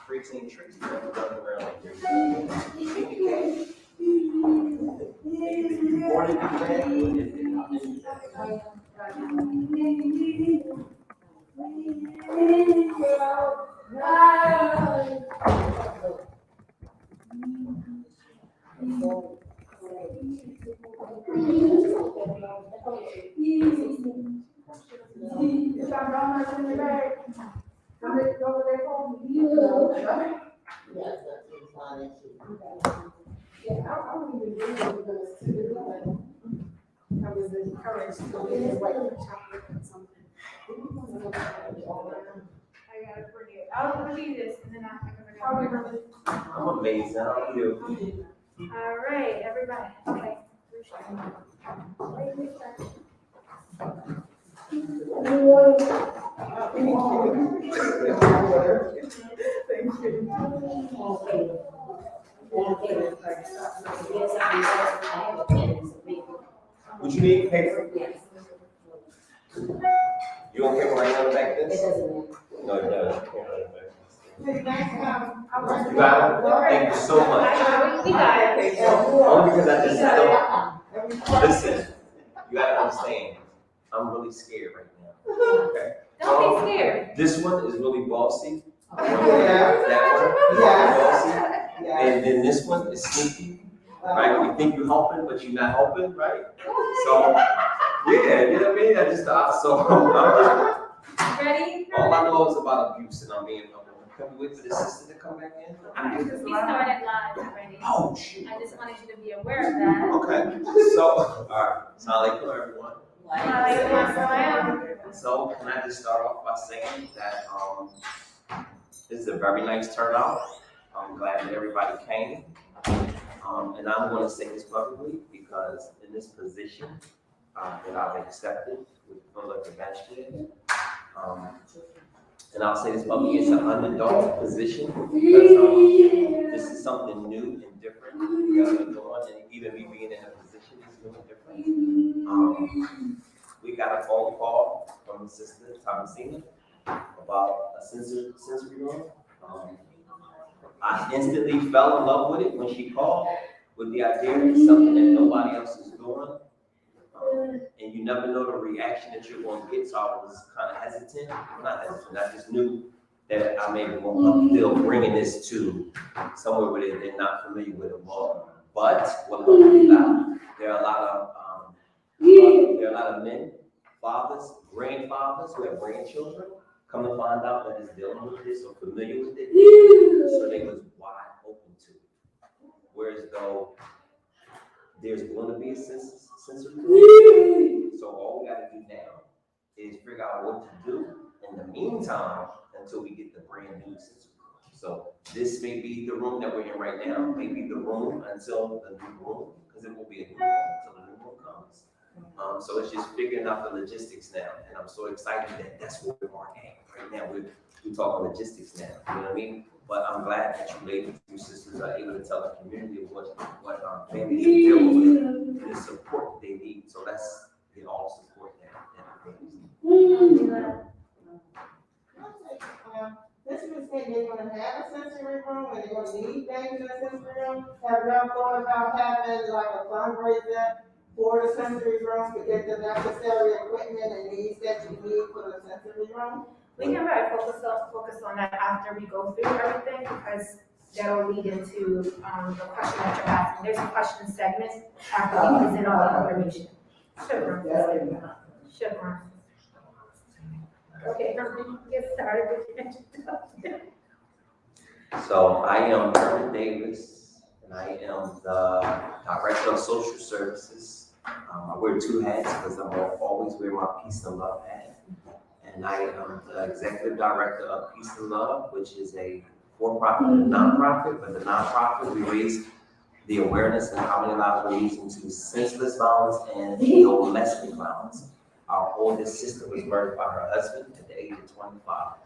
Preaching trees around here. I was encouraged to do this, like chocolate or something. I gotta forget. I'll review this and then I'm amazed. How are you? All right, everybody. Okay. Would you need paper? You want paper right now to back this? No, it does. You got it? Thank you so much. Only because I just don't. Listen, you gotta understand, I'm really scared right now. Okay? Don't be scared. This one is really bossy. Yeah. That one is Yeah. really bossy. Yeah. And then this one is sneaky. Right? You think you're helping, but you're not helping, right? So, yeah, you know what I mean? I just, so I'm just, Ready? all I know is about abuse, and I'm being, can we wait for the sister to come back in? We started live already. Oh, shoot. I just wanted you to be aware of that. Okay, so, all right, Assalamu alaikum, everyone. So, can I just start off by saying that, this is a very nice turnout. I'm glad that everybody came. And I'm going to say this publicly because in this position that I've accepted with the Masjid, and I'll say this publicly, it's an underdog position because this is something new and different we have been doing, and even me being in a position is new and different. We got a phone call from the sister, Thomasina, about a sensory room. I instantly fell in love with it when she called, with the idea it's something that nobody else is doing. And you never know the reaction that you're going to get, so I was kind of hesitant. Not hesitant, I just knew that I may be still bringing this to somewhere where they're not familiar with it more. But there are a lot of men, fathers, grandfathers who have grandchildren come to find out that it's dealing with this or familiar with it, so they was wide open to it. Whereas though there's going to be a sensory room, so all we got to do now is figure out what to do in the meantime until we get the brand new sensory room. So this may be the room that we're in right now, maybe the room until the new room, because it will be a new room until the new room comes. So it's just figuring out the logistics now, and I'm so excited that that's where we are at right now. We're talking logistics now, you know what I mean? But I'm glad that you sisters are able to tell the community what families are dealing with and the support they need. So let's get all the support that families need. This was saying they're gonna have a sensory room and they're gonna need things in the sensory room. Have y'all thought about having like a fundraiser for the sensory room to get the necessary equipment and needs that you need for the sensory room? We can probably focus on that after we go through everything, because that'll lead into the question that you're asking. There's a question segment after we present all the information. Sure. Okay, get started with your introduction. So I am Herman Davis, and I am the Director of Social Services. I wear two hats because I'm always wear my Peace and Love hat. And I am the Executive Director of Peace and Love, which is a for-profit and nonprofit. But the nonprofit, we raise the awareness and how many lives we're losing to senseless violence and domestic violence. Our oldest sister was murdered by her husband at the age of 25.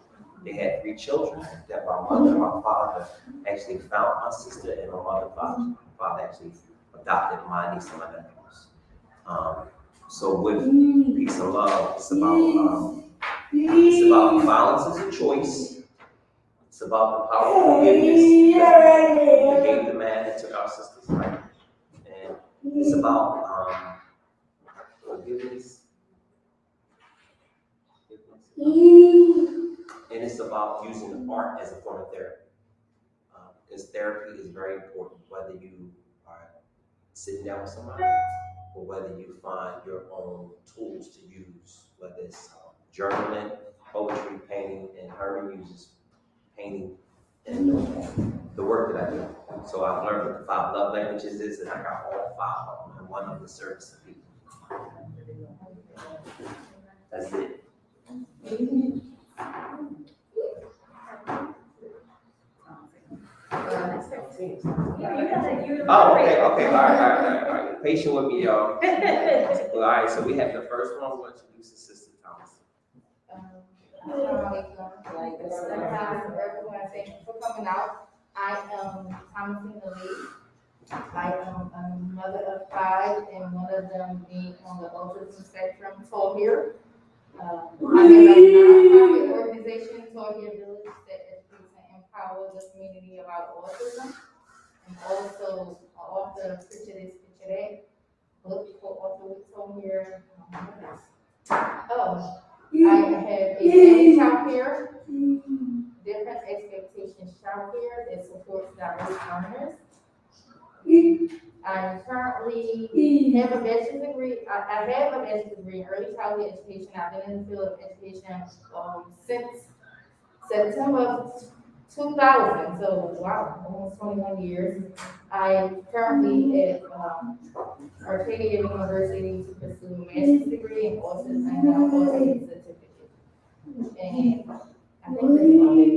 They had 3 children that my mother and my father actually found my sister, and my mother and father actually adopted my niece and my nephews. So with peace and love, it's about violence is a choice. It's about the power of forgiveness that gave the man that took our sister's life. And it's about forgiveness. And it's about using the art as a form of therapy. Because therapy is very important, whether you are sitting down with somebody or whether you find your own tools to use, whether it's journaling, poetry, painting, and Herman uses painting and the work that I do. So I've learned what the 5 love languages is, and I got all 5 of them, and one of them is service to people. That's it. Oh, okay, all right. Patient with me, y'all. All right, so we have the first one. We'll introduce the Sister Thomas. Everyone, thank you for coming out. I am Thomasina Lee. I am a mother of 5, and one of them being on the autism spectrum, Tall Here. I am a nonprofit organization, Tall Here Village, that educates and empowers the community about autism. And also an author of Picture This, Picture That, book for author with Tall Here. I have a family child care, different expectations child care that supports diverse learners. I currently have a bachelor's degree. I have a bachelor's degree in early childhood education. I've been in the field of education since September of 2000. So wow, almost 21 years. I am currently at Arcadia University to pursue a master's degree in autism and autism certificate. And I think that's about it.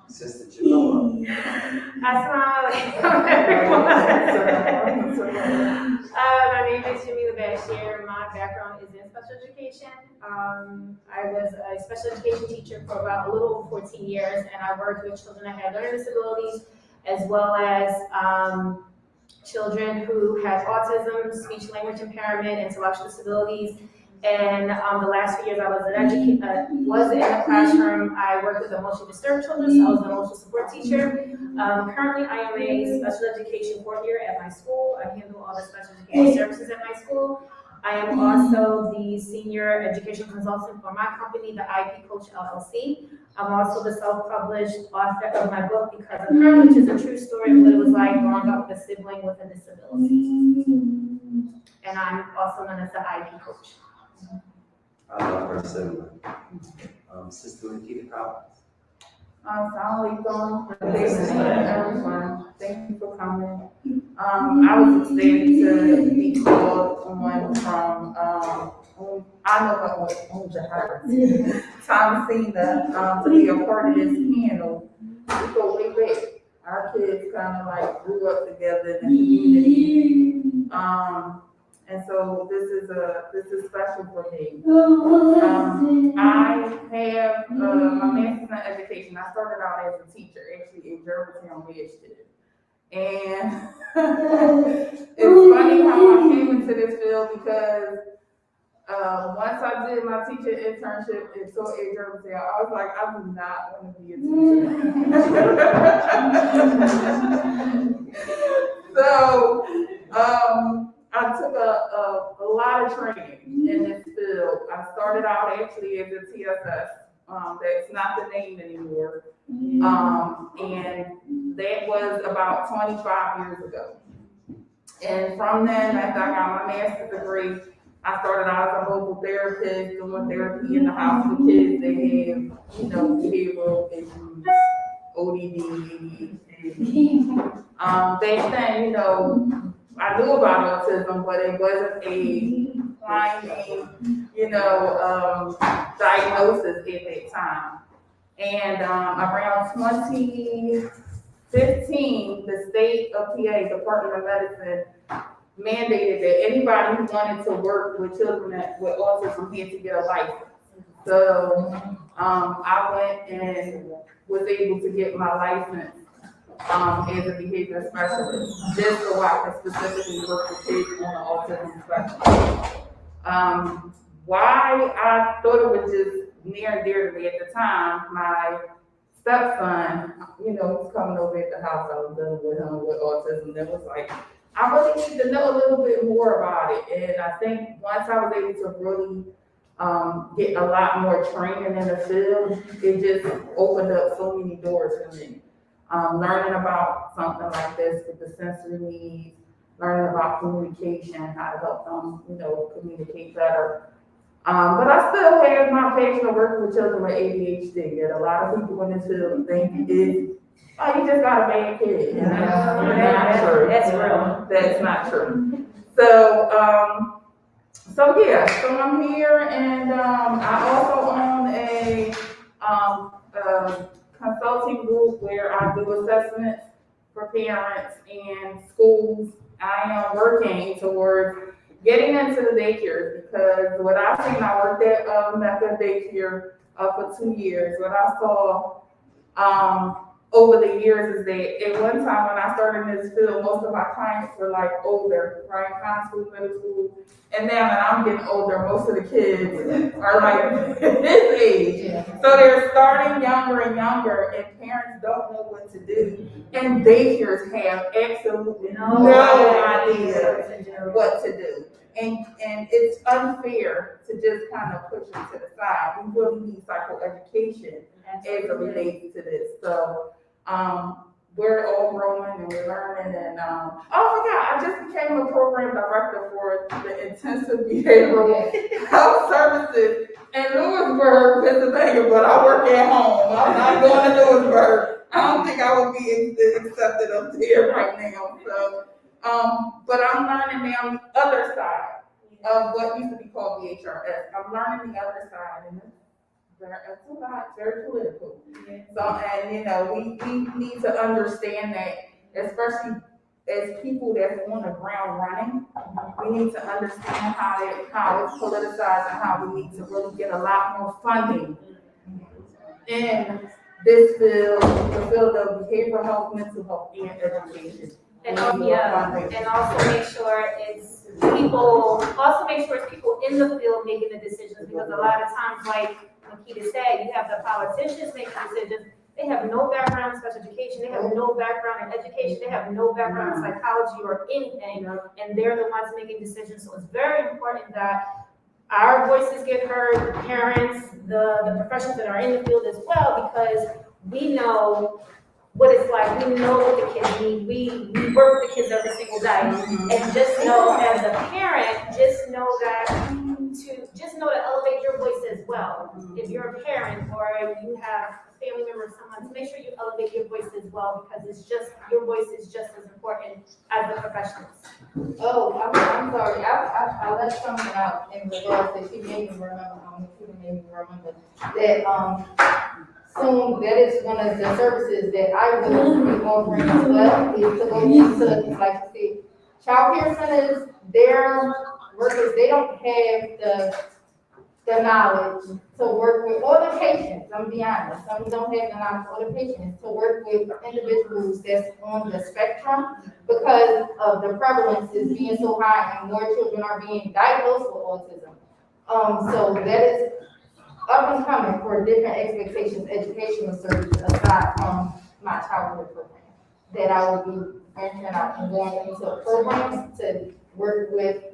Sister Jamila. Assalamualaikum, everyone. My name is Jamila Bashir. My background is in special education. I was a special education teacher for about a little over 14 years, and I worked with children that had learning disabilities, as well as children who have autism, speech language impairment, intellectual disabilities. And the last few years I was in the classroom. I worked with emotionally disturbed children, so I was an emotional support teacher. Currently I am a special education coordinator at my school. I handle all the special education services at my school. I am also the senior education consultant for my company, the IP Coach LLC. I'm also the self-published author of my book, Because of Her, which is a true story of what it was like growing up with a sibling with a disability. And I'm also known as the IP Coach. I love her sibling. Sister Nikita Collins. Assalamualaikum. Everyone. Thank you for coming. I was excited to be called on from, I know her on Thomasina, to be a part of this panel. We go way back. Our kids kind of like grew up together in the community. And so this is special for me. I have my master's in education. I started out as a teacher, actually in Germantown, Masjid. And it's funny how I came into this field because once I did my teacher internship in Germantown, I was like, I do not want to be a teacher. So, I took a lot of training in this field. I started out actually as a TSS. That's not the name anymore. And that was about 25 years ago. And from then, after I got my master's degree, I started out as a vocal therapist, doing therapy in the house with kids that have, behavioral issues, ODD, ADHD. Back then, I knew about autism, but it wasn't a blinding, diagnosis at that time. And around 2015, the state of PA, Department of Medicine, mandated that anybody who wanted to work with children with autism had to get a license. So, I went and was able to get my license, as a behavior specialist, just so I can specifically work with kids on the autism spectrum. Why I thought it was just near and dear to me at the time, my stepson, was coming over at the house, I was dealing with him with autism, it was like, I really need to know a little bit more about it, and I think once I was able to really get a lot more training in the field, it just opened up so many doors for me. Learning about something like this with the sensory needs, learning about communication, how to help them, communicate better. But I still have my passion of working with children with ADHD that a lot of people in this field think is, oh, you just got a bad kid. And that's not true. That's real. That's not true. So, so I'm here, and I also own a consulting group where I do assessments for parents and schools. I am working towards getting into the daycare because what I seen, I worked at Mecca daycare for 2 years. What I saw over the years is that at one time when I started in this field, most of my clients were like older, right? High school, middle school. And now that I'm getting older, most of the kids are like this age. Yeah. So they're starting younger and younger, and parents don't know what to do. And daycares have absolutely no idea what to do. And it's unfair to just kind of push them to the side. We really need psychoeducation as it relates to this. So we're all growing and we're learning, and oh my God, I just became a program director for the intensive behavioral health services in Lewisburg, Pennsylvania, but I work at home. I'm not going to Lewisburg. I don't think I would be accepted up there right now. So, but I'm learning now the other side of what used to be called VHRS. I'm learning the other side, and it's a lot, very political. So, and we need to understand that, especially as people that's on the ground running, we need to understand how it's politicized and how we need to really get a lot more funding in this field, the field of behavioral health, mental health, and education. And also make sure it's people in the field making the decisions, because a lot of times, like Makita said, you have the politicians making decisions. They have no background in special education, they have no background in education, they have no background in psychology or anything, and they're the ones making decisions. So it's very important that our voices get heard, parents, the professionals that are in the field as well, because we know what it's like. We know what the kids need. We work with the kids every single day. And just know, as a parent, just know to elevate your voice as well. If you're a parent or you have a family member or someone, to make sure you elevate your voice as well, because your voice is just as important as the professionals. Oh, I'm sorry, I left something out in regards that she made me remember, that, soon, that is one of the services that I will be offering as well, is to go into, like you said, childcare centers, their workers, they don't have the knowledge to work with, or the patients, I'm being honest, some don't have the knowledge or the patients to work with individuals that's on the spectrum, because of the prevalence is being so high and more children are being diagnosed with autism. So that is up and coming for different expectations, educational services aside from my childhood program, that I will be venturing out and going into programs to work with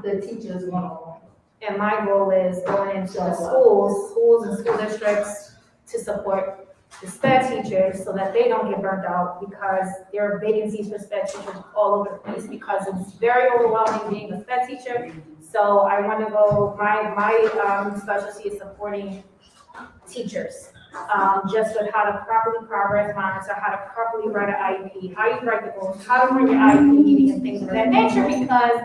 the teachers one-on-one. And my goal is going into the schools and school districts to support the SPED teachers so that they don't get burnt out, because there are vacancies for SPED teachers all over the place, because it's very overwhelming being a SPED teacher. So I want to go, my specialty is supporting teachers, just with how to properly progress monitor, how to properly write an IEP, how you write the goals, how to bring your IEP meeting and things of that nature, because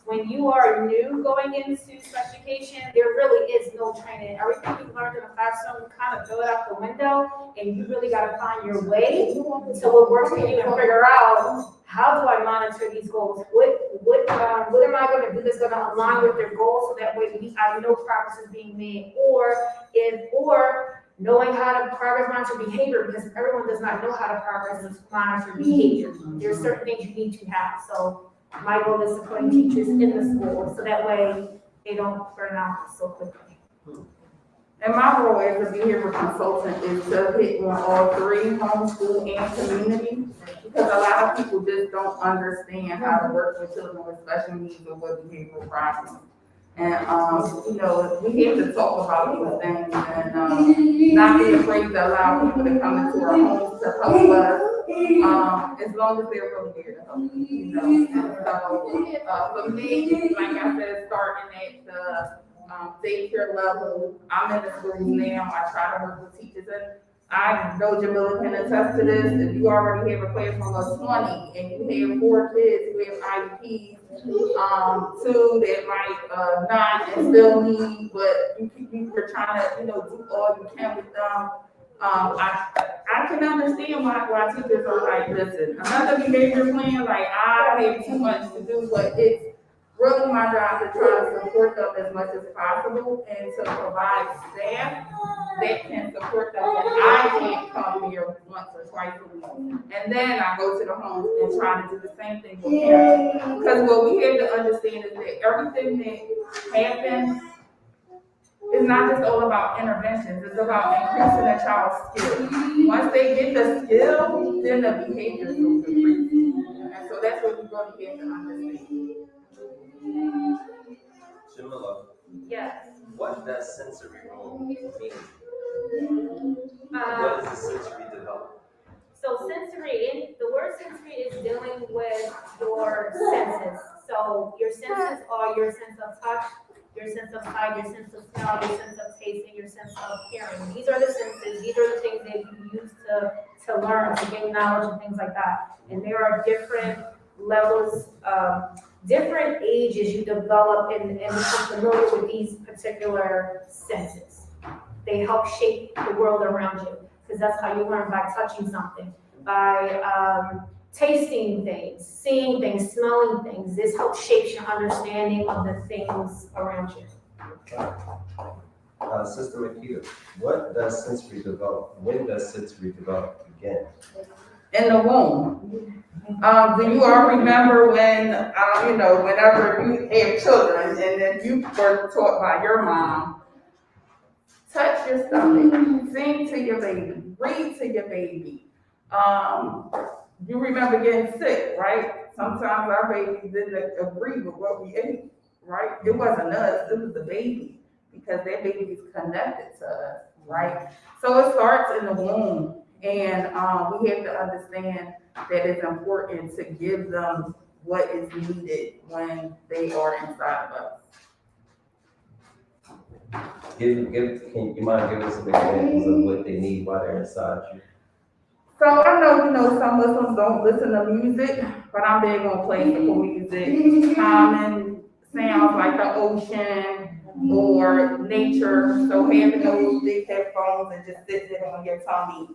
when you are new going into special education, there really is no training. Everything you've learned in the classroom, you kind of throw it out the window, and you really got to find your way to what works for you and figure out, how do I monitor these goals? what am I gonna do that's gonna align with their goals, so that way I know progress is being made, or knowing how to progress monitor behavior, because everyone does not know how to progress monitor behavior. There's certain things you need to have, so my goal is supporting teachers in the school, so that way they don't burn out so quickly. And my role as a behavior consultant is to hit on all three, homeschool and community, because a lot of people just don't understand how to work with children with special needs or with behavioral problems. And, you know, we have to talk about those things and, not be afraid to allow people to come into our homes to help us, as long as they're really there to help, you know. And so, for me, like I said, starting at the daycare level, I'm in the schools now, I try to work with teachers, and I know Jamila can attest to this. If you already have a classroom of 20 and you have 4 kids who have IEPs, 2 that might not and still need, but you're trying to, you know, do all you can with them. I can understand why teachers are like, listen, another behavior plan, like I have too much to do, but it's really my job to try to support them as much as possible and to provide staff that can support them when I can't come here once or twice a week. And then I go to the homes and try to do the same thing with parents. Because what we have to understand is that everything that happens is not just all about interventions, it's about increasing a child's skill. Once they get the skill, then the behaviors will increase. And so that's what we're going to get to understand. Jamila, Yes. what does sensory room mean? What Uh, is the sensory development? So sensory, the word sensory is dealing with your senses. So your senses are your sense of touch, your sense of sight, your sense of smell, your sense of taste, and your sense of hearing. These are the senses. These are the things that you use to learn, to gain knowledge and things like that. And there are different levels, different ages you develop and become familiar with these particular senses. They help shape the world around you, because that's how you learn, by touching something, by tasting things, seeing things, smelling things. This helps shape your understanding of the things around you. Sister Makita, what does sensory develop? When does sensory develop again? In the womb. Do you all remember when, you know, whenever you have children and then you were taught by your mom, touch your stomach, sing to your baby, read to your baby. You remember getting sick, right? Sometimes our babies didn't agree with what we ate, right? It wasn't us, it was the baby, because that baby is connected to us, right? So it starts in the womb, and we have to understand that it's important to give them what is needed when they are inside of us. Can you mind giving some examples of what they need while they're inside you? So I know, you know, some Muslims don't listen to music, but I'm big on classical music, calming sounds like the ocean or nature. So having those big headphones and just sitting it on your tummy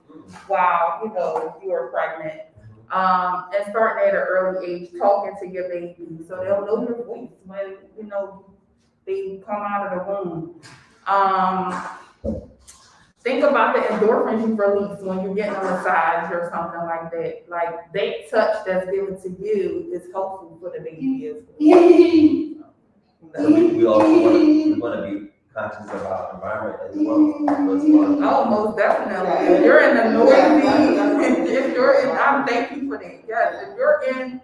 while, you know, you are pregnant. And starting at an early age, talking to your baby, so they'll know your voice when, you know, they come out of the womb. Think about the endorphins you release when you're getting a massage or something like that. Like that touch that's given to you is helpful for the baby as well. We also want to be conscious of our environment as well. Oh, most definitely. If you're in a noisy, if you're in, thank you for that. Yes, if you're in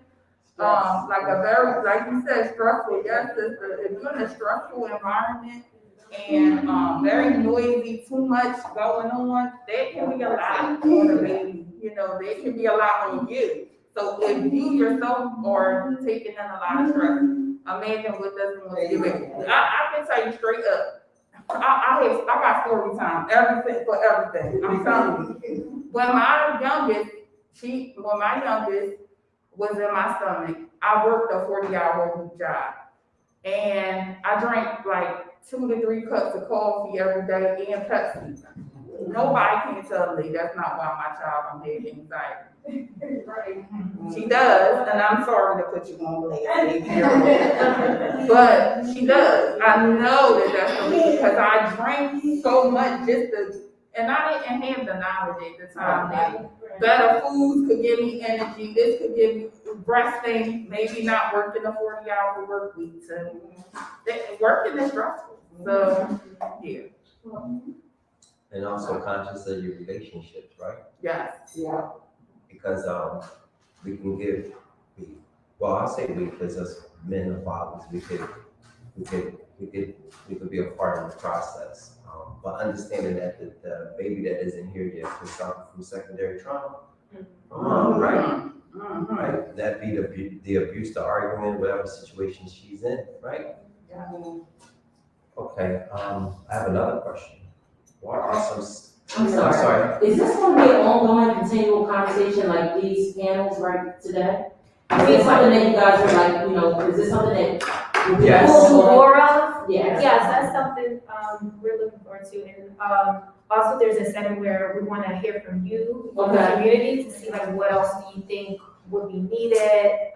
like a very, like you said, stressful, yes, sister, if you're in a stressful environment and very noisy, too much going on, that can be a lot on the baby. You know, that can be a lot on you. So if you yourself are taking in a lot of stress, imagine what that's going to do. I can tell you straight up, I got story time, everything for everything. I'm telling you. When my youngest was in my stomach, I worked a 40-hour job. And I drank like 2 to 3 cups of coffee every day and Pepsi. Nobody can tell me that's not why my child had anxiety. She does, and I'm sorry to put you on blast, but she does. I know that that's the reason because I drank so much and I didn't have the knowledge at the time that better foods could give me energy. This could give me resting, maybe not working a 40-hour work week. So working is stressful. So yeah. And also conscious of your relationships, right? Yes. Yeah. Because we can give, well, I say we, because as men and fathers, we could be a part of the process. But understanding that the baby that isn't here yet could suffer from secondary trauma, right? Right? That be the abuse, the argument, whatever situation she's in, right? Yeah. Okay. I have another question. What are some? I'm sorry. Is this going to be an ongoing, continual conversation like these panels right today? Is this something that you guys are like, is this something that will be Yes. More of? Yes. Yes, that's something, we're looking forward to, and, also there's a setting where we wanna hear from you, from the Okay. community, to see like what else do you think would be needed,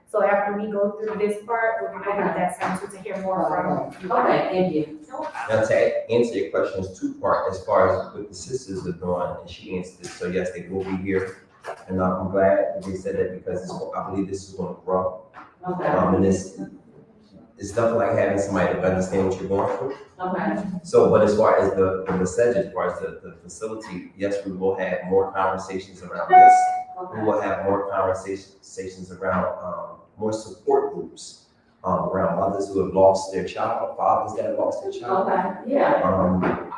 so after we go through this part, we're gonna have that time to hear more from you. Okay, thank you. Now to answer your questions, two-part, as far as what the sisters are doing, and she answered it, so yes, they will be here. And I'm glad that they said that because I believe this is gonna grow. Okay, And it's nothing like having somebody to understand what you're going through. okay, So, but as far as the Masjid, as far as the facility, yes, we will have more conversations around this. We will have more conversations around, more support groups, around mothers who have lost their child, fathers that have lost their child. okay, yeah.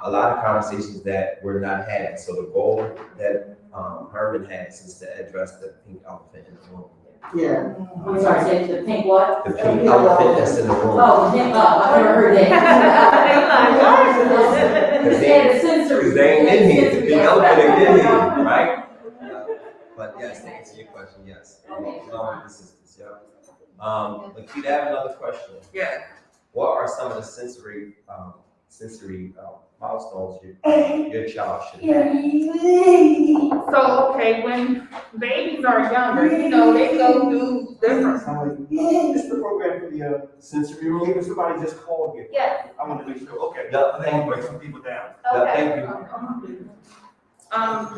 A lot of conversations that we're not having. So the goal that Herman has is to address the pink elephant in the room. Yeah. I'm sorry, say the pink what? The pink elephant that's in the room. Oh, the pink, I never heard that. Because Yeah, the sensory. they ain't in here, the pink elephant ain't in here, right? But yes, to answer your question, yes. Along with the sisters, yeah. Lakita, I have another question. Yeah. What are some of the sensory milestones your child should have? So, okay, when babies are younger, they go through different. This is the program for the sensory room. If somebody just called you, Yeah, I want to make sure. Okay. Yeah, I think break some people down. Yeah, okay. thank you.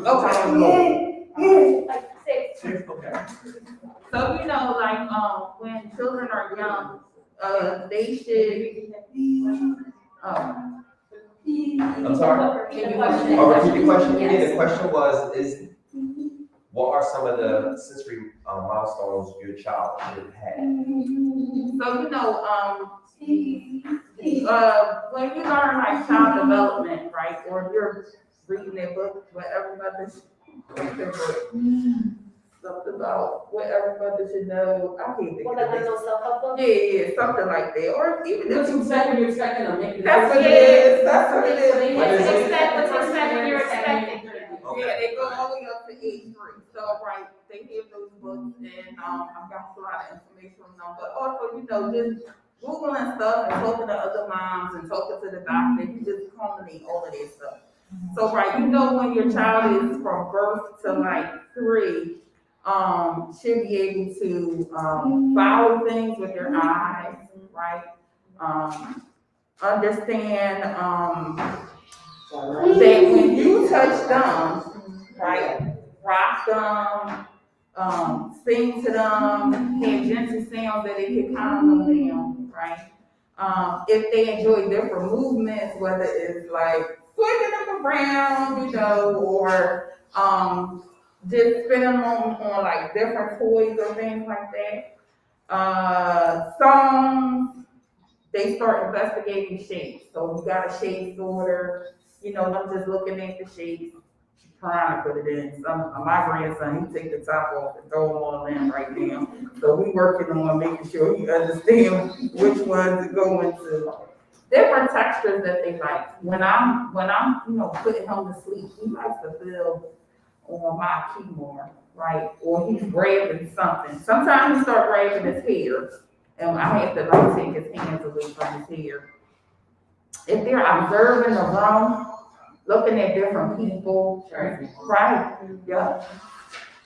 Okay. Like six. Okay. So, when children are young, they should, I'm sorry? Repeat the question. Oh, repeat the question again. Yes. The question was, what are some of the sensory milestones your child should have? when you learn like child development, right, or if you're reading their book, what everybody something about what everybody should know. I can't think Well, of like it. those self-help books? Yeah, something like that, or even What if you expect when you're expecting them, maybe. that's what it is. That's what it is. What is it? What's you're expecting. Yeah, they go all the way up to age 3. So, right, they have those books, and I've got a lot of information on them. But also, just Googling stuff and talking to other moms and talking to the doctor, you just culminate all of this stuff. So, right, when your child is from birth to like 3, should be able to follow things with their eyes, right? Understand that when you touch them, right, rock them, sing to them, have gentle sounds that they can calm them down, right? If they enjoy different movements, whether it's like flipping them around, or just spinning them on like different toys or things like that. Songs, they start investigating shapes. So we got a shape sorter, them just looking at the shapes, trying to put it in. My grandson, he take the top off and throw them all in right now. So we working on making sure he understands which ones to go into. Different textures that they like. When I'm putting him to sleep, he likes to feel on my keyboard, right? Or he's grabbing something. Sometimes he start grabbing his hair, and I have to take his hands away from his hair. If they're observing the room, looking at different people, right? Yeah.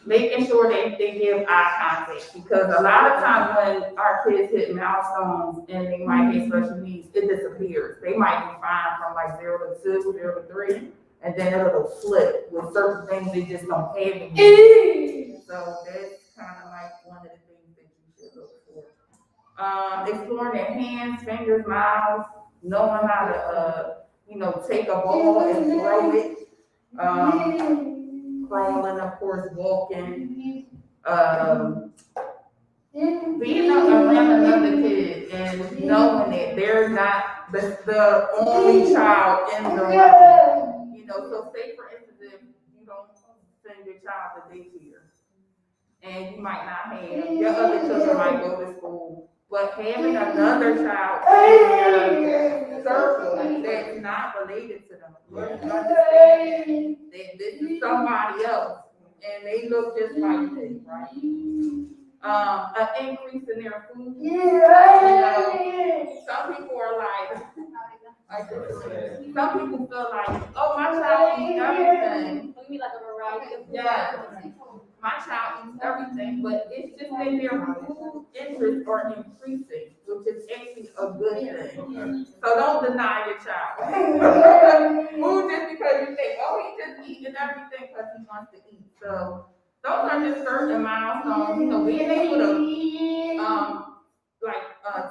making sure that they give eye contact, because a lot of times when our kids hit milestones and they might get special needs, it disappears. They might be fine from like 0 to 2, 0 to 3, and then it'll flip with certain things they just don't have anymore. So that's kind of like one of the things that you should look for. Exploring their hands, fingers, mouths, knowing how to, take a ball and throw it. Crawling, of course, walking, being around another kid and knowing that they're not the only child in the room. So say for instance, if you don't send your child to daycare, and you might not have, your other children might go to school, but having another child in your circle that's not related to them, understand that this is somebody else, and they look just like this, right? An increase in their food. Some people are like some people feel like, oh, my child eats everything. We like a variety of. Yeah. My child eats everything, but it's just that their food interests are increasing, which is actually a good thing. So don't deny your child. Food just because you think, oh, he just eating everything because he wants to eat. So those are just certain milestones, being able to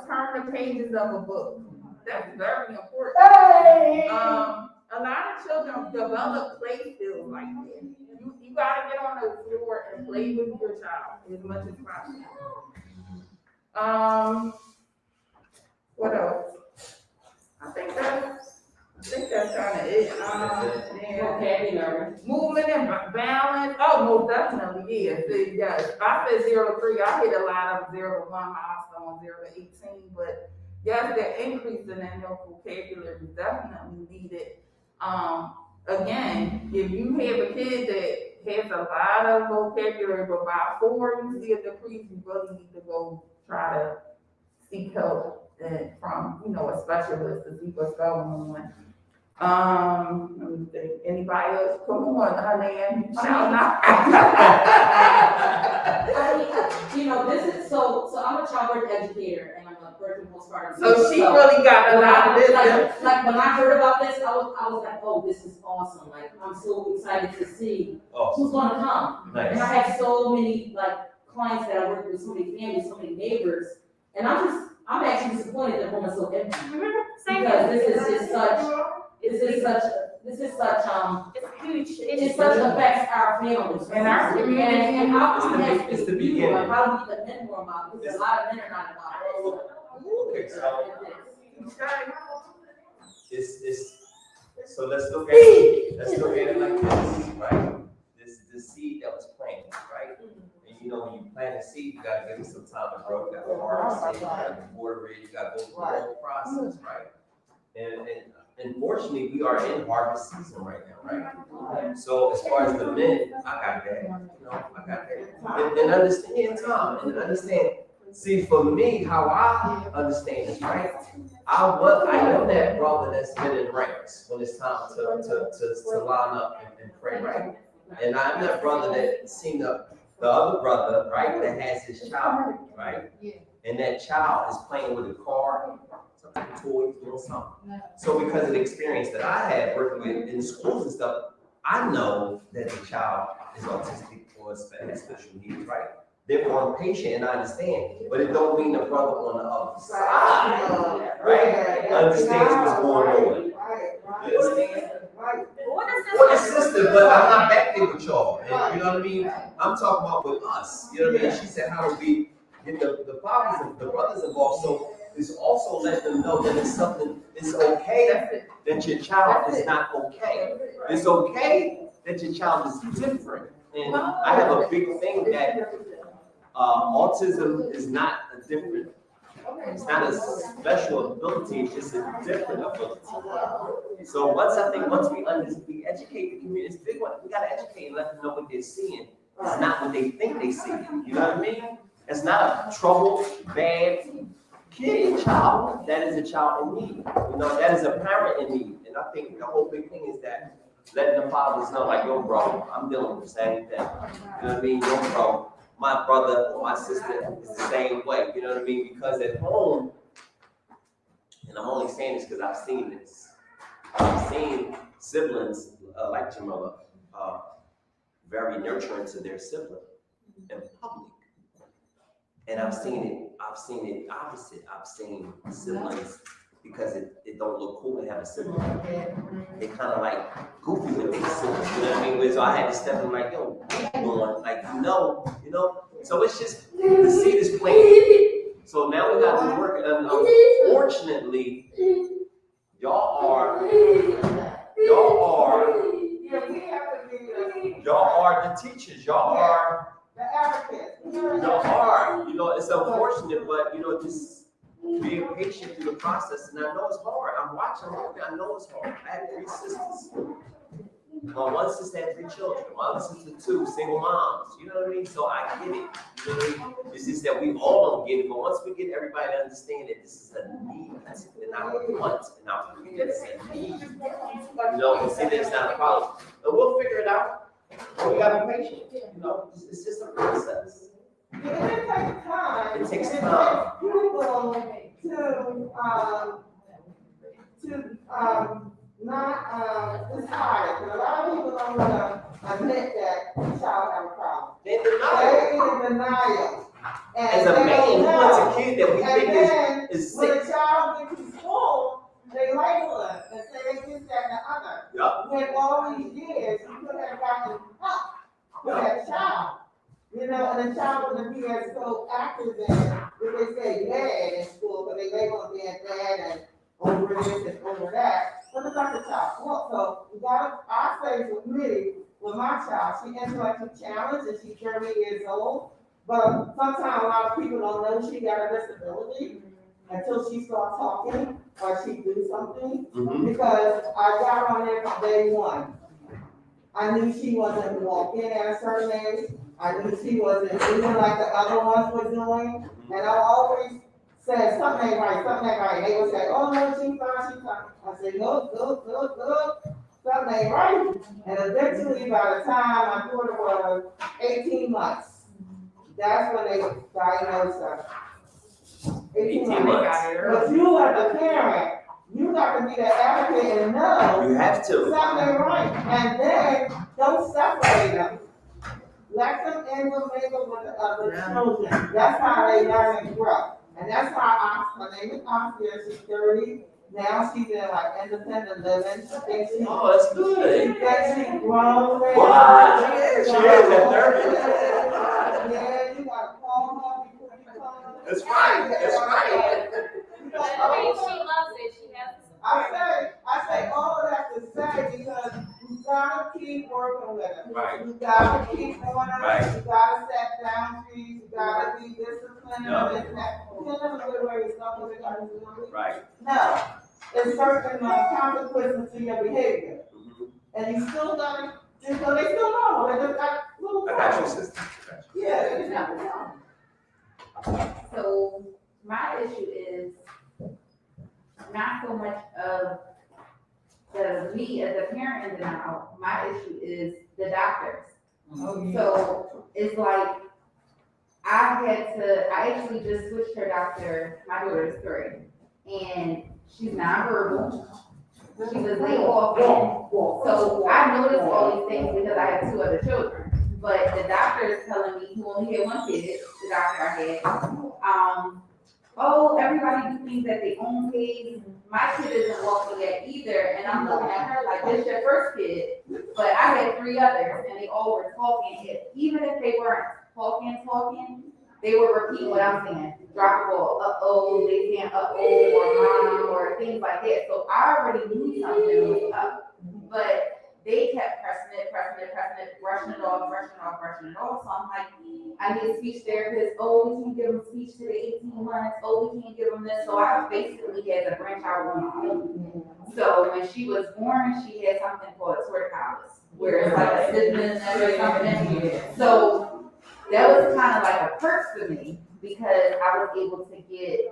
turn the pages of a book. That's very important. A lot of children develop play skills like that. You gotta get on the floor and play with your child as much as possible. What else? I think that's kind of it. Vocabulary. Movement and balance. Oh, most definitely, yeah. See, yes. I said 0 to 3. I hit a lot of 0 to 1 milestone, 0 to 18, but yes, the increase in their vocabulary is definitely needed. Again, if you have a kid that has a lot of vocabulary, but by 4 you see a decrease, you really need to go try to seek help from, a specialist to see what's going on. Let me think. Anybody else? Come on, honey, shout out. This is so I'm a child birth educator and I'm a birth and postpartum. So she really got a lot of this. Like when I heard about this, I was like, oh, this is awesome. Like I'm so excited to see who's gonna come. Nice. And I have so many clients that I work with, so many families, so many neighbors, and I'm actually disappointed that home is so empty. Because this is such It's huge. it such affects our families And our community. and how we have It's to the do beginning. it, how we let men more about it, because a lot of men are not about it. Okay, so let's look at it like this, right? This seed that was planted, right? And when you plant a seed, you gotta give it some time to grow. You gotta harvest it, you gotta water it, you gotta go through the whole process, right? And unfortunately, we are in harvest season right now, right? So as far as the men, I got that. And understand, Tom, and understand. See, for me, how I understand this, right? I am that brother that's been in ranks when it's time to line up and pray, right? And I'm that brother that seen the other brother, right, that has his child, right? And that child is playing with a car, some toys, doing something. So because of the experience that I had working with in schools and stuff, I know that the child is autistic or has special needs, right? Therefore, I'm patient and I understand, but it don't mean the brother on the other side, right, understands what's going on. You understand? Or the sister, but I'm not back there with y'all. And you know what I mean? I'm talking about with us. You know what I mean? She said, how do we get the fathers and the brothers involved? So it's also let them know that it's okay that your child is not okay. It's okay that your child is different. And I have a big thing that autism is not a different, it's not a special ability, it's just a different ability. So once we educate the community, it's a big one. We gotta educate and let them know what they're seeing. It's not what they think they see. You know what I mean? It's not a troubled, bad child. That is a child in need. That is a parent in need. And I think the whole big thing is that letting the fathers know, like, yo, bro, I'm dealing with the same thing. You know what I mean? Yo, bro, my brother or my sister is the same way. You know what I mean? Because at home, and I'm only saying this because I've seen this. I've seen siblings like your mother, very nurturing to their sibling in public. And I've seen it opposite. I've seen siblings, because it don't look cool to have a sibling. They kind of like goofy with their siblings, you know what I mean? So I had to step in like, yo, what you doing? Like, you know? So it's just, the seed is planted. So now we got to work, and unfortunately, y'all are the teachers, y'all are, The advocates. it's unfortunate, but, just being patient through the process, and I know it's hard. I'm watching, I know it's hard. I have 3 sisters. One sister had 3 children, my other sister 2 single moms, you know what I mean? So I get it, you know what I mean? It's just that we all don't get it, but once we get everybody to understand that this is a need, and not a want, and not that it's a need, and see that it's not a problem. And we'll figure it out. But we gotta be patient, it's just a process. It takes time. It takes time. People not decide, because a lot of people don't want to admit that the child have a problem. They deny They're in denial. And as a they man don't who wants a know. kid that we And think then, is when sick. a child gets to school, they label it and say they this, that, and the other. Yup. When all these years, you could have gotten help for that child. And the child wouldn't be as so active in, if they say bad in school, but they label them being bad and over this and over that. But it's not the child's fault. So I say with me, with my child, she intellectually challenged and she's 30 years old. But sometimes a lot of people don't know she got a disability until she starts talking or she do something. Mm-hmm. Because I got on there from day one. I knew she wasn't walking at a certain age. I knew she wasn't doing like the other ones were doing. And I always said, something ain't right. They would say, oh, no, she's fine. I said, no, good. Something ain't right. And eventually, by the time my daughter was 18 months, that's when they diagnosed her. 18 months. But you as a parent, you got to be the advocate and know. You have to. Something ain't right. And then don't separate them. Let them mingle with the other children. That's how they learn and grow. And that's how her name is Oscar, she's 30. Now she's in like independent living. She thinks she, Oh, that's good. she thinks she's grown. Wow, she is at 30. Yeah, you gotta call her before you come. That's right. She loves it, she has. I say all of that to say because you gotta keep working with her. Right. You gotta keep on her. Right. You gotta set boundaries. You gotta be disciplined. Yeah. And that. You never know where you're going to do. Right. No, there's certain consequences to your behavior, Mm-hmm. and you still gotta. They still normal. They just got little. I got your sister. Yeah, they just got So my issue is not so much of me as a parent in denial. My issue is the doctors. So it's like I actually just switched her doctor. My daughter's 3, and she's nonverbal. She was laid off, so I noticed all these things because I have 2 other children. But the doctor is telling me, who only had 1 kid, the doctor I had, oh, everybody do things at their own pace. My kid isn't walking yet either, and I'm looking at her like, this your first kid. But I had 3 others, and they all were talking. Even if they weren't talking, they would repeat what I'm saying. Drop the ball, uh-oh, they saying uh-oh, or mom, or things like that. So I already knew something was up. But they kept pressing it, brushing it off. So I'm like, I need a speech therapist. Oh, we can't give them speech to the 18 months. Oh, we can't give them this. So I basically had to branch out on my own. So when she was born, she had something called a torticollis, where it's like a stiffness or something. So that was kind of like a perk for me because I was able to get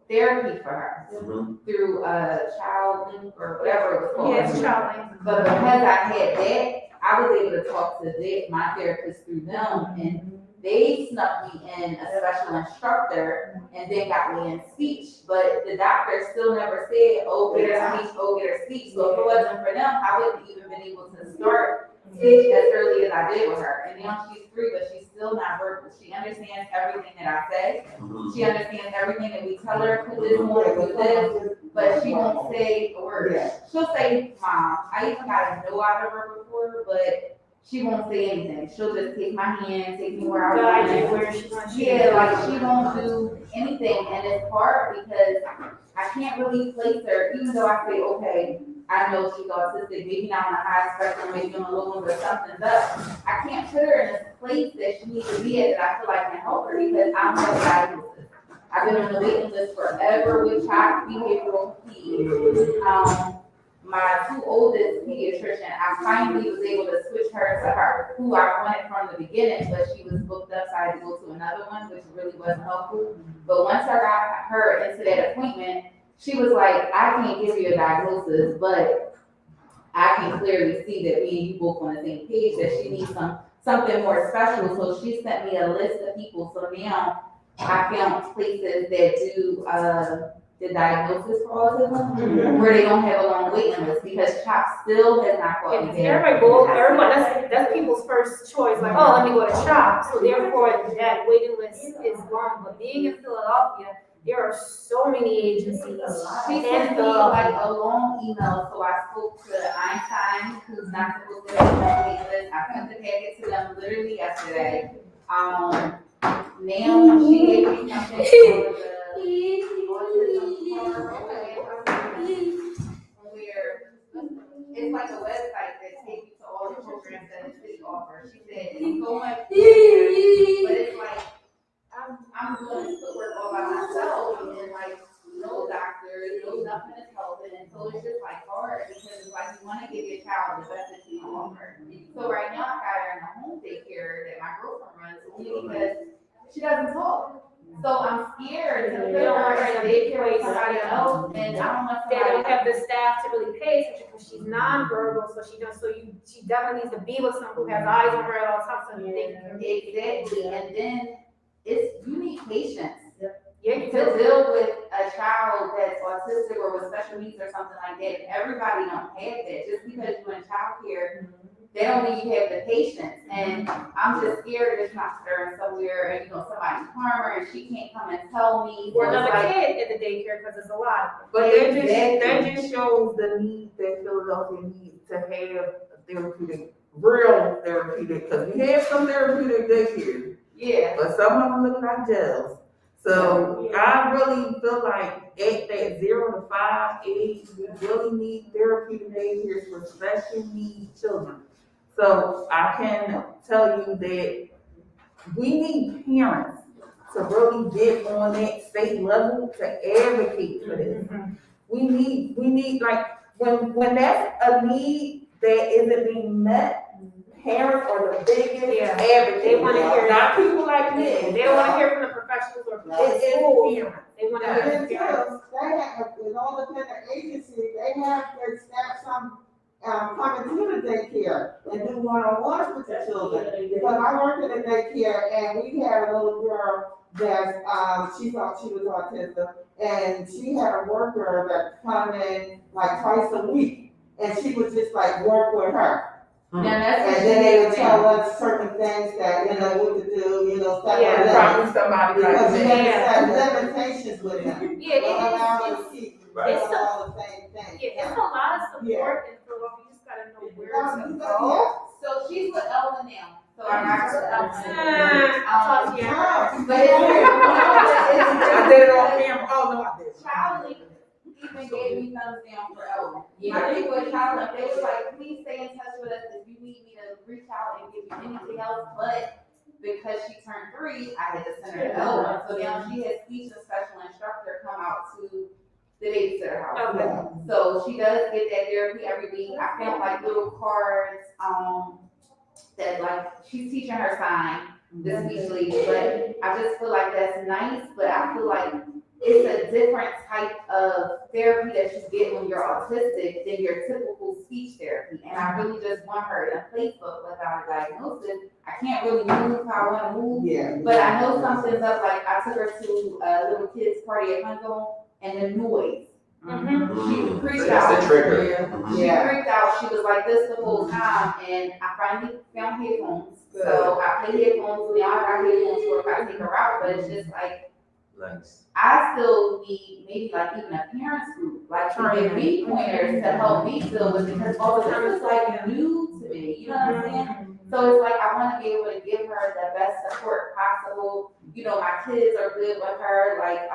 therapy for her Mhm. through Child Link or whatever it was called. Yes, child link. But because I had that, I was able to talk to my therapist through them, and they snuck me in a special instructor and then got me in speech. But the doctor still never said, oh, get her speech, oh, get her speech. So if it wasn't for them, I wouldn't even been able to start speech as early as I did with her. And now she's 3, but she's still not verbal. She understands everything that I say. Mhm. She understands everything that we tell her, put this on, do this, but she won't say a word. She'll say, Mom. I even got a no out of her before, but she won't say anything. She'll just take my hand, take me where I want. Guide you where she wants you to Yeah, go. like she won't do anything, and it's hard because I can't really place her, even though I say, okay, I know she's autistic, maybe not on a high spectrum, maybe on a low one, but something's up. I can't put her in a place that she needs to be at that I feel like can help her because I'm no diagnosis. I've been on the waiting list forever with child behavioral needs. My 2 oldest pediatrician, I finally was able to switch her to her, who I wanted from the beginning, but she was booked up, so I had to go to another one, which really wasn't helpful. But once I got her into that appointment, she was like, I can't give you a diagnosis, but I can clearly see that me and you both on the same page, that she needs something more special. So she sent me a list of people. So now I found places that do the diagnosis for autism, where they don't have a long waiting list, because CHOP still has not Yeah, caught because me there. everyone, that's people's first choice, like, oh, let me go to CHOP. So therefore, that waiting list is long. But being in Philadelphia, there are so many agencies. She sent me like a long email, so I spoke to Einstein, who's not supposed to have a waiting list. I sent the packet to them literally yesterday. Now she gave me something for the autism where it's like a website that takes you to all the programs that the city offers. She said it's so much easier, but it's like I'm doing footwork all by myself and like no doctor, no nothing is helping, and so it's just like hard because it's like you want to give your child the best that you can offer. So right now I got her in a home daycare that my girlfriend runs only because she doesn't talk. So I'm scared to put her in a daycare with somebody else, and I don't want They somebody. don't have the staff to really pay attention because she's nonverbal, so she definitely needs to be with someone who has eyes on her at all times, so they can. Exactly, and then you need patience. Yeah, you To do. deal with a child that's autistic or with special needs or something like that, everybody don't have that. Just because you're in childcare, they don't mean you have the patience. And I'm just scared that it's not her somewhere and somebody harm her and she can't come and tell me. Or So another it's like, kid at the daycare, because it's a lot. But that just shows the need that Philadelphia needs to have therapeutic, real therapeutic, because we have some therapeutic daycare, yeah. but some of them look like jails. So I really feel like at that 0 to 5 age, we really need therapeutic daycares for special needs children. So I can tell you that we need parents to really get on that state level to advocate for this. We need like when that's a need that isn't being met, parents are the biggest advocates. They want to hear not people like me. They don't want to hear from the professionals or from the It's school. parents. They want to And hear then from too, parents. they have, with all the different agencies, they have their staff coming to the daycare and do one-on-ones with the children. Because I worked in a daycare and we had a little girl that, she thought she was autistic, and she had a worker that come in like twice a week, and she would just like work with her. Now that's what And then they would tell us certain things that, what to do, stuff like that. Probably somebody like Because we that. have limitations with them. Yeah, Don't allow them it's to keep Right. doing all the same things. Yeah, it's a lot of support in Philadelphia. You just gotta know where to go. Yeah. So she's with Ella now. So I got her with Ella. I'll talk to you. But it's I did it on camera. Oh, no, I didn't. Child Link even gave me thumbs down for Ellen. I think with Child Link, they was like, please stay in touch with us if you need me to reach out and give you anything else. But because she turned 3, I had to send her to Ellen. So now she has speech and special instructor come out to the babysitter house. Okay. So she does get that therapy every week. I found like little cards, that like she's teaching her sign, the speech lady, but I just feel like that's nice, but I feel like it's a different type of therapy that you get when you're autistic than your typical speech therapy. And I really just want her in a place without a diagnosis. I can't really move how I want to move, Yeah. but I know something's up. Like I took her to a little kids party at Huntsville, and the noise. She freaked out. That's the trigger. She freaked out. She was like this the whole time, and I finally found headphones. So I put headphones. Now I got headphones for if I take her out, but it's just like. Nice. I still need maybe like even a parents group, like to give me pointers to help me deal with it, because all the time it's like new to me, you know what I'm saying? So it's like I want to be able to give her the best support possible. You know, my kids are good with her. Like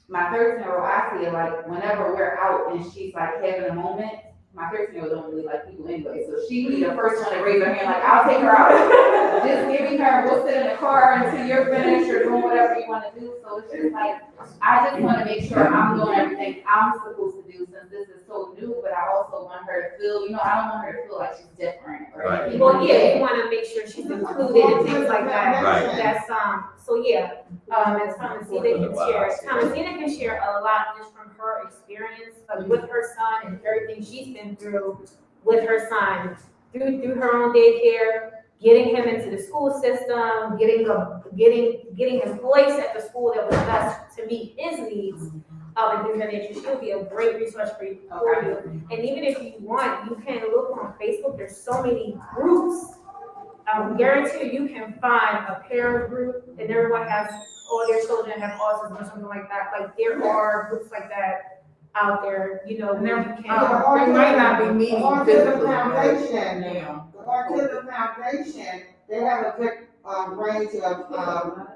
my 13-year-old, I feel like whenever we're out and she's like having a moment, my 13-year-old don't really like people anyway, so she be the first one to raise her hand, like, I'll take her out. Just giving her, we'll sit in the car until you're finished or doing whatever you want to do. So it's just like, I just want to make sure I'm doing everything I'm supposed to do since this is so new, but I also want her to feel, you know, I don't want her to feel like she's different. Or Right. anything. Well, yeah, you wanna make sure she's included and things like that. Right. That's, so yeah, as Thomasina can share a lot just from her experience with her son and everything she's been through with her son, through her own daycare, getting him into the school system, getting him placed at the school that was best to meet his needs, and things of that nature. She'll be a great resource for you. And even if you want, you can look on Facebook. There's so many groups. I guarantee you can find a parent group, and everyone has, all their children have autism or something like that. Like there are groups like that out there, you know, where you It can. might not be meeting Autism physically. Foundation, Now. the Autism Foundation, they have a good, range of,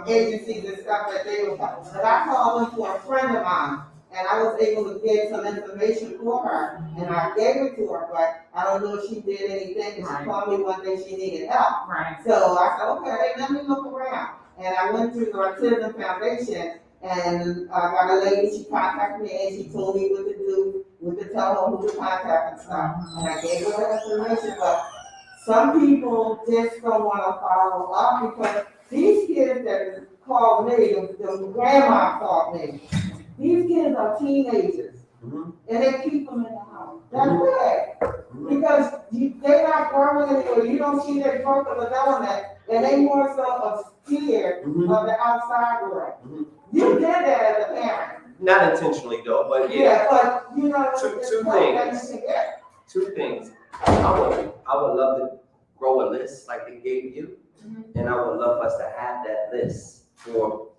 agencies and stuff that they will, but I called them for a friend of mine, and I was able to get some information for her, and I gave it to her, but I don't know if she did anything, and she called me one day she needed help. Right. So I said, okay, let me look around, and I went to the Autism Foundation, and I got a lady, she contacted me, and she told me what to do, what to tell her, who to contact and stuff, and I gave her the information, but some people just don't wanna follow up, because these kids that called me, the grandma called me, these kids are teenagers, and they keep them in the house. That's bad, because they're not growing anymore, you don't see their growth of development, and they more so of fear of the outside world. You did that as a parent. Not intentionally though, but yeah. Yeah, but you know, Two it's like that things. you can get. Two things. I would love to grow a list like they gave you, and I would love us to have that list for,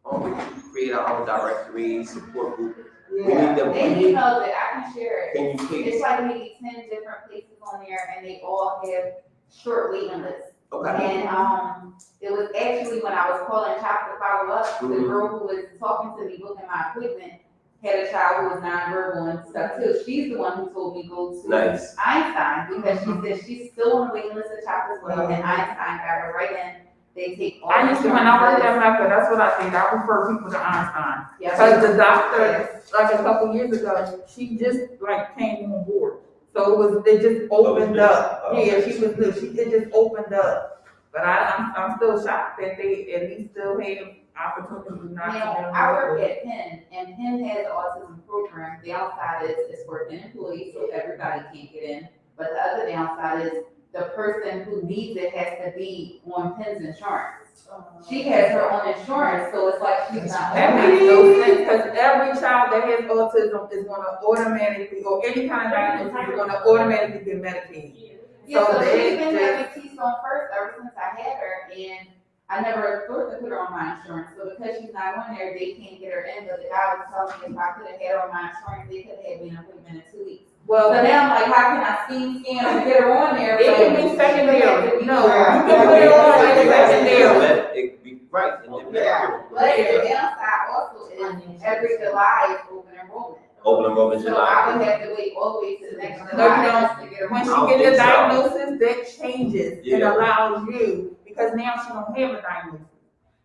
we can create our own directory, support group. We Yeah. need them. They emailed it, I can share it. Can you please? It's like maybe 10 different places on there, and they all have short waiting lists. Okay. And it was actually when I was calling CHOP to follow up, the girl who was talking to me, booking my appointment, had a child who was nonverbal and stuff too. She's the one who told me go to Nice. Einstein, because she said she's still on the waiting list at CHOP as well, and Einstein got her right in. They take all. I used to, when I worked at Mecca, that's what I did. I refer people to Einstein. Yeah. Because the doctor, like a couple years ago, she just like came on board. So it just opened up. Yeah, she was new. It just opened up. But I'm still shocked that they at least still have opportunity not to. Now, I work at Penn, and Penn has an autism program. The downside is for Penn employees, so everybody can't get in. But the other downside is the person who needs it has to be on Penn's insurance. She has her own insurance, so it's like she's not. That makes no sense, because every child that has autism is gonna automatically, or any kind of diagnosis, is gonna automatically get Medicaid. Yeah, so they she's been just- having Keystone First ever since I had her, and I never thought to put her on my insurance. So because she's not on there, they can't get her in, but the guy was telling me if I could have had her on my insurance, they could have had me an appointment in 2 weeks. Well, So now I'm like, how can I scan and get her on there? it can be secondary. No, you Yeah. can put it on as secondary. It could be right. And then Yeah. But the downside also is every July is open enrollment. open enrollment So I July. would have to wait all the way to the next No, July you just to get her. When I she don't get the think so. diagnosis, that changes and Yeah. allows you, because now she don't have a diagnosis.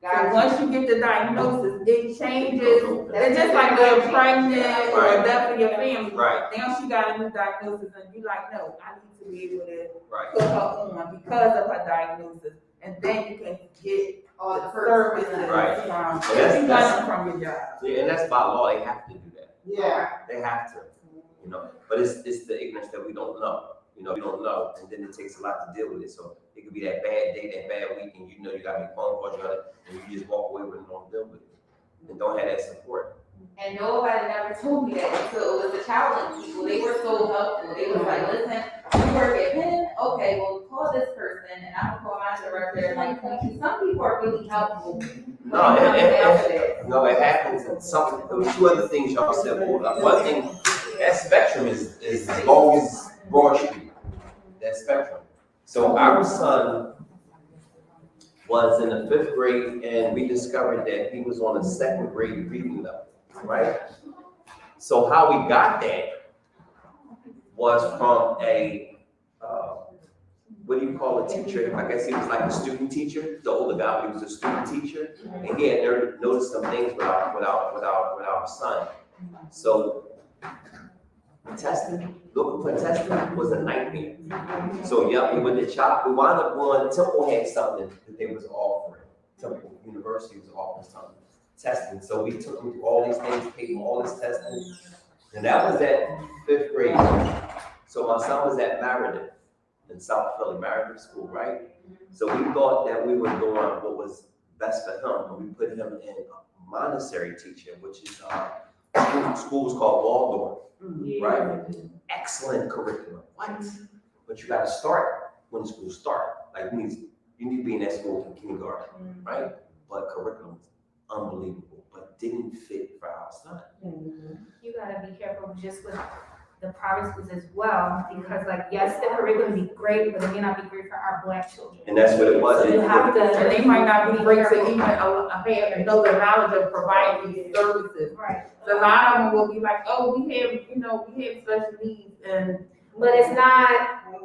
So Gotcha. once you get the diagnosis, it changes. It's just like being pregnant or a death in your family. Right. Now she got a new diagnosis and you like, no, I need to be able to Right. put her on because of her diagnosis. And then you can get or the Services person. Right. from, So that's- you got them from your job. Yeah, and that's by law, they have to do that. Yeah. They have to, you know, but it's the ignorance that we don't know. You know, we don't know, and then it takes a lot to deal with it. So it could be that bad day, that bad week, and you know you gotta make phone calls, and you just walk away with it and don't deal with it. And don't have that support. And nobody never told me that until it was the challenge people. They were so helpful. They was like, listen, you work at Penn? Okay, well, call this person and I'm gonna call my director. Like, some people are really helpful. No, it happens. And there was two other things y'all said. One thing, that spectrum is as long as Broad Street. That spectrum. So our son was in the 5th grade, and we discovered that he was on a 2nd grade reading level, right? So how we got that was from a, what do you call a teacher? I guess he was like a student teacher, the older guy, he was a student teacher, and he had noticed some things with our son. So testing, looking for testing was a nightmare. So yeah, we went to CHOP. We wound up going, Temple had something that they was offering. Temple University was offering something, testing. So we took him through all these things, paid for all this testing. And that was at 5th grade. So my son was at Meredith in South Philly, Meredith School, right? So we thought that we were doing what was best for him. And we put him in a Montessori teacher, which is school was called Waldorf. Right? Excellent curriculum. What? But you gotta start when the school start. Like you need to be in that school from kindergarten, right? But curriculum is unbelievable, but didn't fit for our son. You gotta be careful just with the private schools as well, because like, yes, the curriculum be great, but it may not be great for our Black children. And that's what it was. So you have to. And they might not be great to even know the knowledge of providing these services. Right. So a lot of them will be like, oh, we have special needs, and But it's not,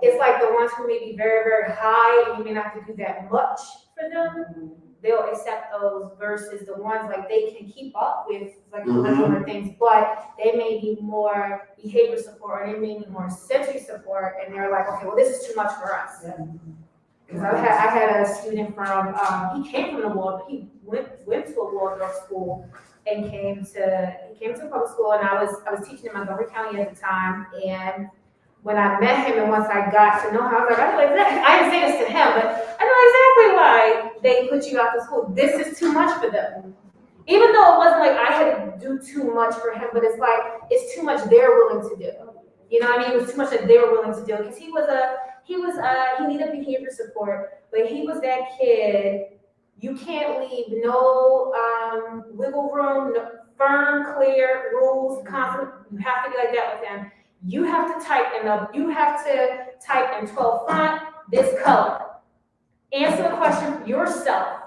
it's like the ones who may be very, very high, and you may not have to do that much for them. They'll accept those versus the ones like they can keep up with like other things, but they may be more behavior support, or they may be more sensory support, and they're like, okay, well, this is too much for us. Because I had a student from, he came from the Waldorf, he went to a Waldorf school and came to public school, and I was teaching in Montgomery County at the time, and when I met him and once I got to know him, I was like, I didn't say this to him, but I know exactly why they put you out to school. This is too much for them. Even though it wasn't like I had to do too much for him, but it's like, it's too much they're willing to do. You know what I mean? It was too much that they were willing to do. Because he needed behavior support, but he was that kid, you can't leave no wiggle room, no, firm, clear rules, constant, you have to be like that with him. You have to type in 12 font, this color. Answer the question yourself.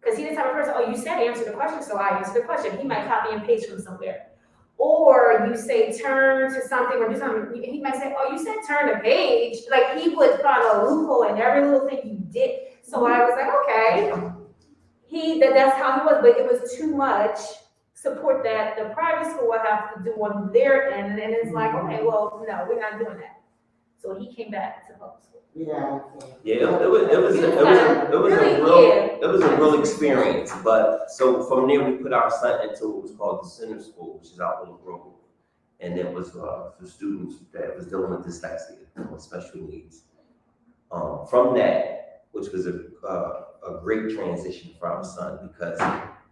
Because he the type of person, oh, you said answer the question, so I answer the question. He might copy and paste from somewhere. Or you say turn to something or do something. He might say, oh, you said turn the page. Like he would find a loophole in every little thing you did. So I was like, okay. That's how he was, but it was too much support that the private school would have to do on their end, and it's like, okay, well, no, we're not doing that. So he came back to public school. Yeah. Yeah, it was a real experience. But so from there we put our son into what was called the Center School, which is out on the road, and it was for students that was dealing with dyslexia and special needs. From that, which was a great transition for our son, because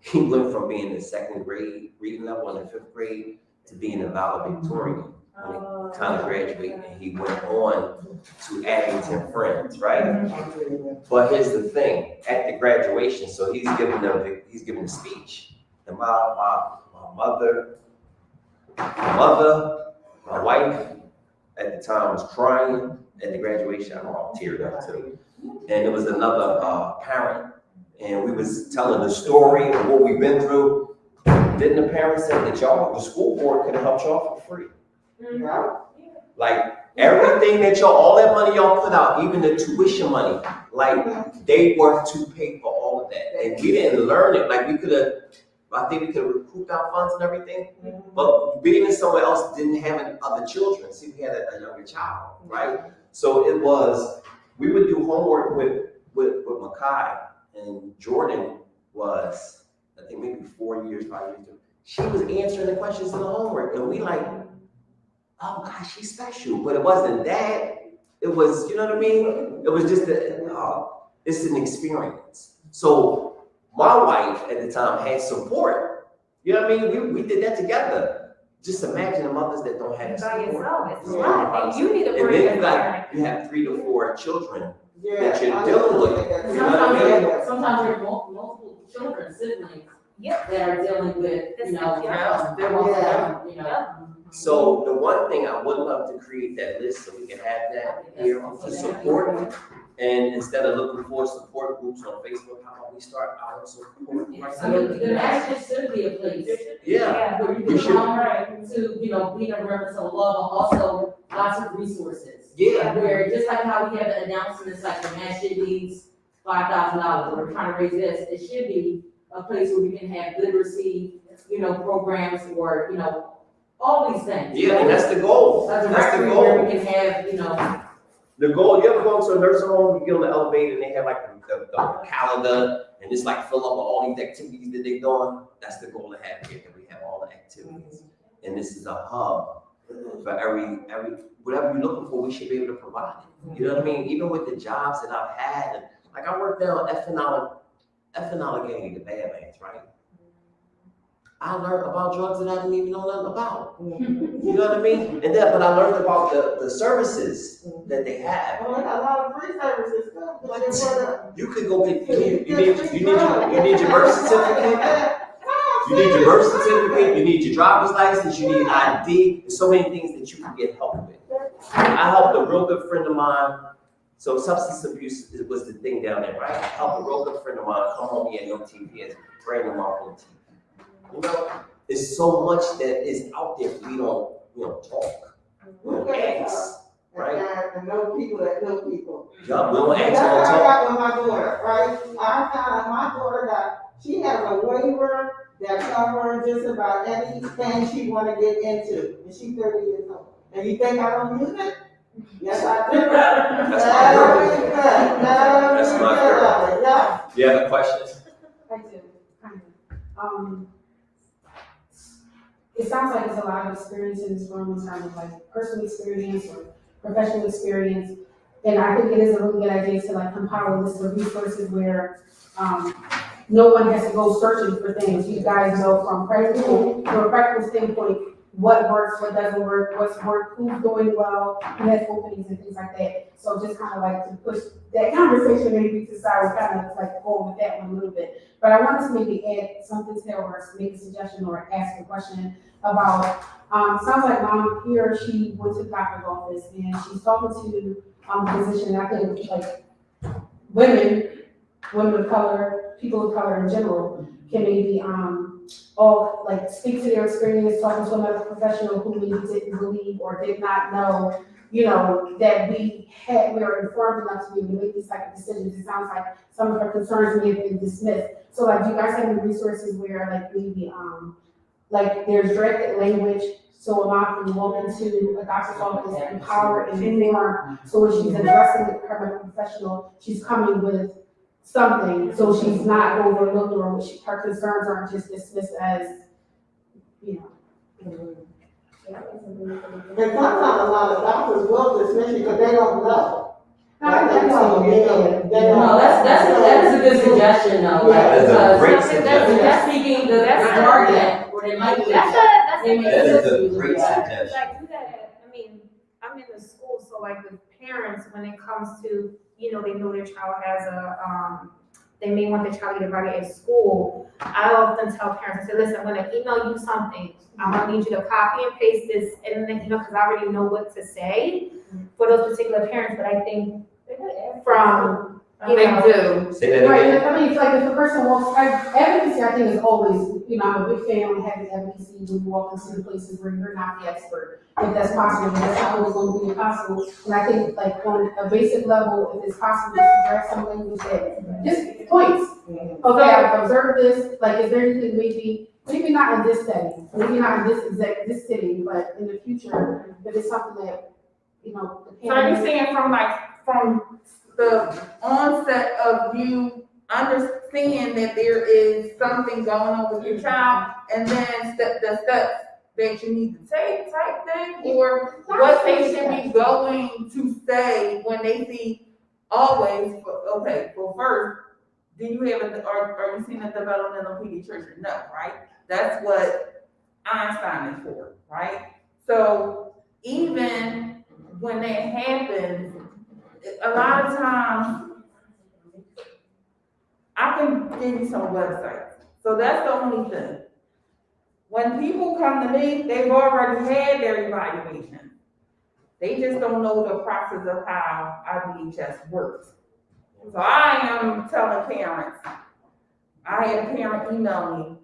he went from being in 2nd grade reading level in the 5th grade to being a valedictorian when he kind of graduated, and he went on to Abington Friends, right? But here's the thing: at the graduation, so he's giving a speech, and my mother, my wife at the time was crying at the graduation. I know I teared up too, and there was another parent. And we was telling the story of what we've been through. Didn't the parents say that the school board could have helped y'all for free? Yeah. Like everything that all that money y'all put out, even the tuition money, like they were to pay for all of that. And we didn't learn it. Like I think we could have recouped our funds and everything. But being in somewhere else didn't have other children. See, we had a younger child, right? So we would do homework with Makai and Jordan was, I think maybe 4 years, 5 years ago. She was answering the questions in the homework, and we like, oh gosh, she's special. But it wasn't that. It was, you know what I mean? It was just it's an experience. So my wife at the time had support. You know what I mean? We did that together. Just imagine the mothers that don't have By support. yourself, it's a lot, and you need to And bring then it. you have 3 to 4 children Yeah. that you're dealing with. You know what I mean? Sometimes there are multiple children, siblings. Yep. That are dealing with, you know, Yeah. you know. So the one thing I would love to create that list so we can have that here to support. And instead of looking for support groups on Facebook, how about we start our support? I mean, there actually should be a place. Yeah, Where you we can should. come to, you know, be a remembrance of love, but also lots of resources. Yeah, Where, just like how we have the announcements, like the Masjid needs $5,000, we're trying to raise this, it should be a place where we can have literacy, you know, programs or, you know, all these things. yeah, and that's the goal. That's the That's the where goal. we can have, you know. The goal, you ever go into a nursing home, you get on the elevator and they have like the calendar and it's like fill up with all these activities that they're doing. That's the goal to have here, that we have all the activities. And this is a hub for every, whatever you're looking for, we should be able to provide it. You know what I mean? Even with the jobs that I've had, and like I worked down F and Allegheny, the Badlands, right? I learned about drugs that I didn't even know nothing about. You know what I mean? And then, but I learned about the services that they have. Well, we got a lot of free services too. You could go get, you need your birth certificate. You need your birth certificate, you need your driver's license, you need ID. There's so many things that you can get help with. I helped a real good friend of mine. So substance abuse was the thing down there, right? I helped a real good friend of mine come home, he had no teeth, he has brand new mouth on teeth. You know, there's so much that is out there, we don't talk. We don't ask, right? And know people that know people. Yeah, we don't ask, we That's don't what I talk. got with my daughter, right? I found out my daughter got, she has a waiver that covers just about anything she wanna get into, and she's 30 years old. And you think I don't use it? Yes, I do. That's my girl. That's my girl. Yeah. Do you have a question? I do, kind of. It sounds like there's a lot of experience in this room in terms of like personal experience or professional experience. And I think it is a really good idea to like compile a list of resources where, no one has to go searching for things. You guys know from practical standpoint, what works, what doesn't work, what's worked, who's doing well, who has openings and things like that. So just kind of like to push that conversation maybe to side, kind of like go with that one a little bit. But I wanted to maybe add something to that or make a suggestion or ask a question about, sounds like mom here, she went to the doctor's office and she's talking to the physician, I think like women of color, people of color in general, can maybe all like speak to their experience talking to a medical professional who maybe didn't believe or did not know, you know, that we are informed enough to be able to make these type of decisions. It sounds like some of her concerns may have been dismissed. So like, do you guys have any resources where like maybe like there's directed language so a mom can walk into a doctor's office empowered and informed, so when she's addressing her medical professional, she's coming with something, so she's not overlooked or her concerns aren't just dismissed as, you know. And sometimes a lot of doctors will dismiss you because they don't know. No, that is a good suggestion though. Yeah, that's a great Because suggestion. that's speaking the jargon, or they might be. That's They a, may That is a use great that. suggestion. like, do that, I mean, I'm in the school, so like with parents, when it comes to, you know, they know their child has they may want their child to get invited at school. I often tell parents, I say, listen, I'm gonna email you something. I'm gonna need you to copy and paste this, and then, you know, because I already know what to say for those particular parents, but I think from, you They know. do. Say that Right, again. I mean, it's like if a person walks, advocacy I think is always, you know, I'm a big fan of having advocacy when you walk into places where you're not the expert. If that's possible, but that's not always going to be impossible. And I think like on a basic level, if it's possible to direct some language that just points. Okay, I've observed this, like is there anything maybe not in this setting, maybe not in this city, but in the future, if it's something that, you know, the So are you parents. saying from the onset of you understand that there is something going on with your child, and then the steps that you need to take type thing, or what they should be going to say when they see always, well, first, do you have are you seeing a developmental pediatrician? No, right? That's what Einstein is for, right? So even when that happens, a lot of times, I can give you some websites. So that's the only thing. When people come to me, they've already had their evaluation. They just don't know the process of how IVHS works. So I am telling parents, I had a parent email me,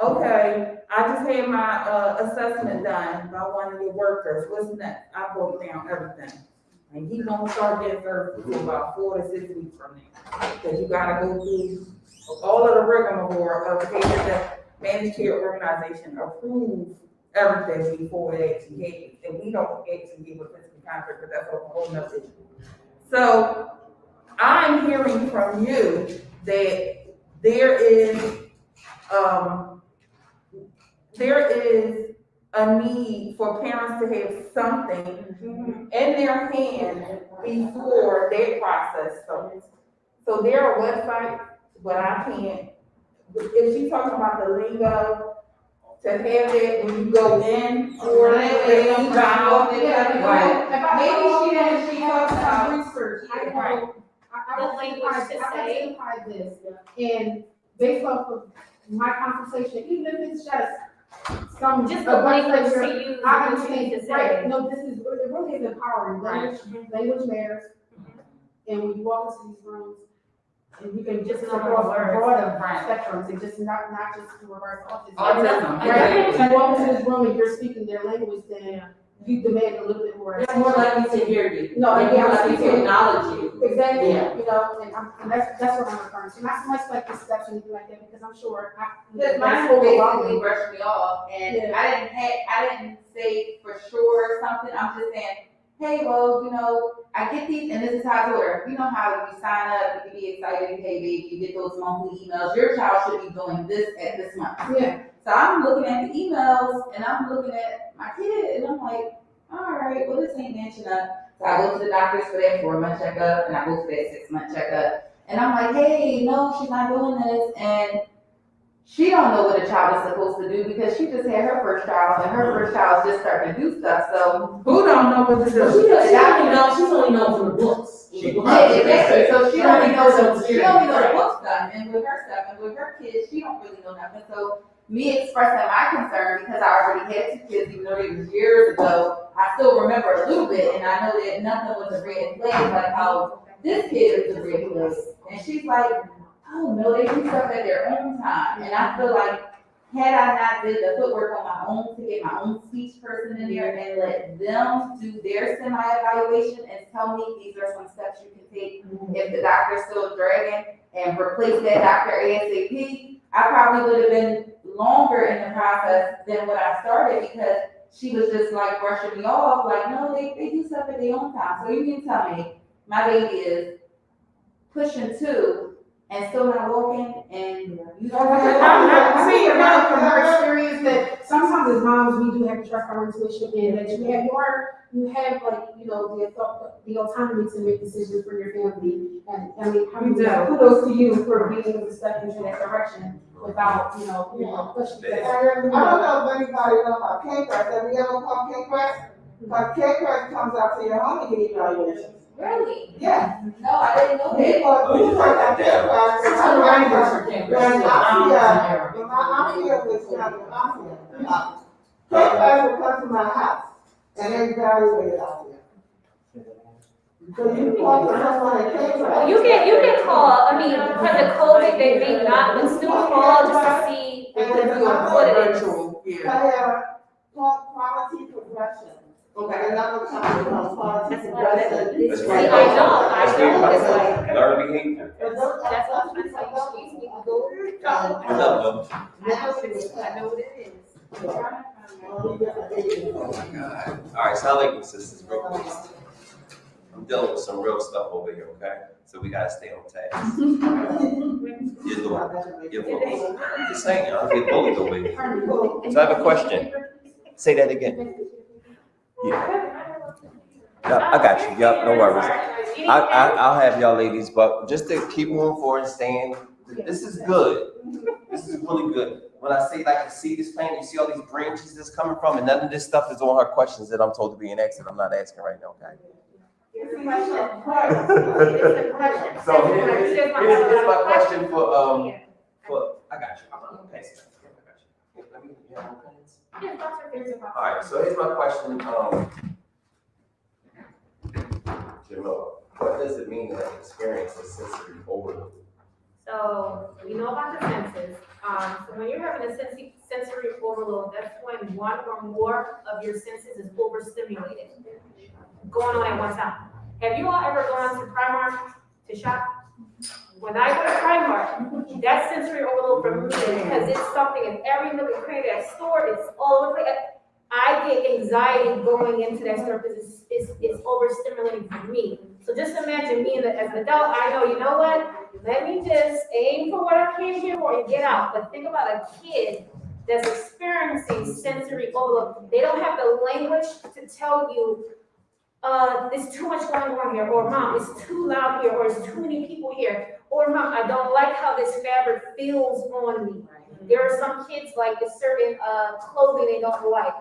okay, I just had my assessment done by one of your workers, what's next? I broke down everything. And he won't start getting served until about 4 to 6 weeks from now. Because you gotta go through all of the rigmarole of getting the managed care organization approve everything before it actually happens. And we don't actually give a physical contract, but that's a whole nother issue. So I'm hearing from you that there is a need for parents to have something in their hand before their process starts. So there are websites, but I can't. If she's talking about the lingo, to have it when you go in for it, Maybe She talks about research. I know, The language to say. identified this, and based off of my conversation, even if it's just some. Just the language to use. I what you understand, need to say. right, no, it really is empowering, language matters, and when you walk into these rooms, and you can just across a broader spectrums, and just not just to reverse autism. Autism, Right, you walk into this room and you're speaking their language, then you demand a little bit more. They're more likely to hear you. No, They're yeah, more I'm likely to speaking- acknowledge you. Exactly, Yeah. you know, and that's what I'm referring to, not so much like the steps or anything like that, because I'm sure. Because mine that's basically overwhelming. brushed me off, and Yeah. I didn't say for sure something, I'm just saying, hey, well, I get these, and this is how I told her, you know how you sign up, you can be excited, hey, baby, you get those monthly emails, your child should be doing this at this month. Yeah, So I'm looking at the emails, and I'm looking at my kid, and I'm like, all right, well, this ain't matching up. So I go to the doctors for that 4-month checkup, and I go for that 6-month checkup, and I'm like, hey, no, she's not doing this, and she don't know what a child is supposed to do because she just had her first child, and her first child is just starting to do stuff. So who don't know what to do? She's only known from the books. yeah, exactly. So she only knows the book stuff, and with her stuff, and with her kids, she don't really know nothing. So me expressing my concern because I already had 2 kids, even though it was years ago, I still remember a little bit, and I know that nothing was a red flag like how this kid is a red flag. And she's like, oh no, they do stuff at their own time. And I feel like had I not did the footwork on my own to get my own speech person in there and let them do their semi-evaluation and tell me these are some steps you can take if the doctor's still dragging and replace that doctor ASAP, I probably would have been longer in the process than what I started because she was just like brushing me off, like, no, they do stuff at their own time. So you can tell me my baby is pushing 2 and still not walking, and you don't I see it now from her experience that sometimes as moms, we do have to trust our intuition and that you have like, the autonomy to make decisions for your family. And I mean, kudos to you for being able to step into that direction without, pushing. I don't know if anybody knows about K-Press. Have you ever called K-Press? Because K-Press comes out to your home and give you evaluations. Really? Yeah. No, I didn't know that. People work at K-Press. It's on the language for campus. When Asia was young, K-Press would come to my house and they evaluated Asia. So you call for someone at K-Press. You can call, because of COVID, they may not, but still call just to see They can do what a it is. virtual, I yeah. have quality progression. Okay, another company called quality That's what I progression. said. That's See, right. I know That's it's like. Learn behavior. That's what I'm trying to say. What's up, Bo? I know what it is. Oh my God. All right, so I like this. This is real quick. I'm dealing with some real stuff over here, okay? So we gotta stay on task. You're doing, you're focused. I'm just saying, I'll get bullied over here. So I have a question. Say that again. Yeah. Yep, I got you. Yep, no worries. I'll have y'all ladies, but just to keep moving forward and staying, this is good. This is really good. When I say like you see this plant, you see all these branches that's coming from, and none of this stuff is on her questions that I'm told to be an exit. I'm not asking right now, okay? So here's my question for I got you. I'm gonna pass it. I got you. Let me, you have more pens? All right, so here's my question, Jamil, what does it mean to have experience a sensory overload? So we know about the senses. So when you're having a sensory overload, that's when one or more of your senses is overstimulated, going on at one time. Have you all ever gone to Primark to shop? When I go to Primark, that's sensory overload for me because it's something in every little crate of that store. It's all over the place. I get anxiety going into that store because it's overstimulating for me. So just imagine me as an adult, I know, you know what? Let me just aim for what I came here for and get out. But think about a kid that's experiencing sensory overload. They don't have the language to tell you, there's too much going on here, or mom, it's too loud here, or it's too many people here, or mom, I don't like how this fabric feels on me. There are some kids like a certain clothing they don't like.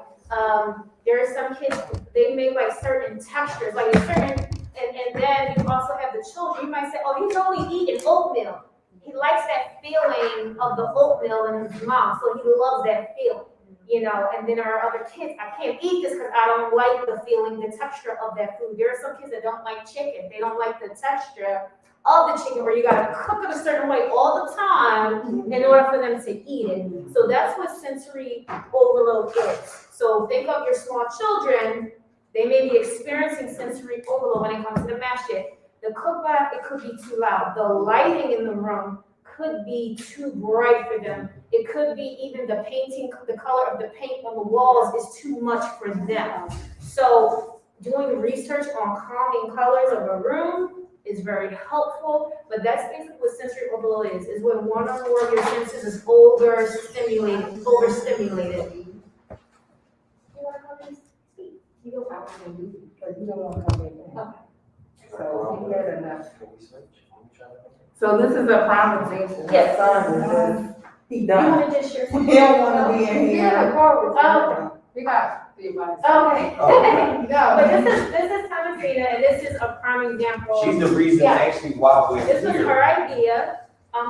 There are some kids, they make like certain textures, like a certain, and then you also have the children. You might say, oh, he's only eating oatmeal. He likes that feeling of the oatmeal in his mouth, so he loves that feeling, you know. And then there are other kids, I can't eat this because I don't like the feeling, the texture of that food. There are some kids that don't like chicken. They don't like the texture of the chicken, where you gotta cook it a certain way all the time in order for them to eat it. So that's what sensory overload is. So think of your small children, they may be experiencing sensory overload when it comes to the Masjid. The cookback, it could be too loud. The lighting in the room could be too bright for them. It could be even the painting, the color of the paint on the walls is too much for them. So doing research on calming colors of a room is very helpful, but that's basically what sensory overload is when one or more of your senses is overstimulated. You don't have to do it, because you don't want to come back. So he had enough. So this is a prime example. Yes. He You done. want to just share? He don't wanna be in here. Oh, We got the advice. okay. Oh, But this is Thomasina, and this is a prime example. she's the reason Yeah. actually why we're This was here. her idea.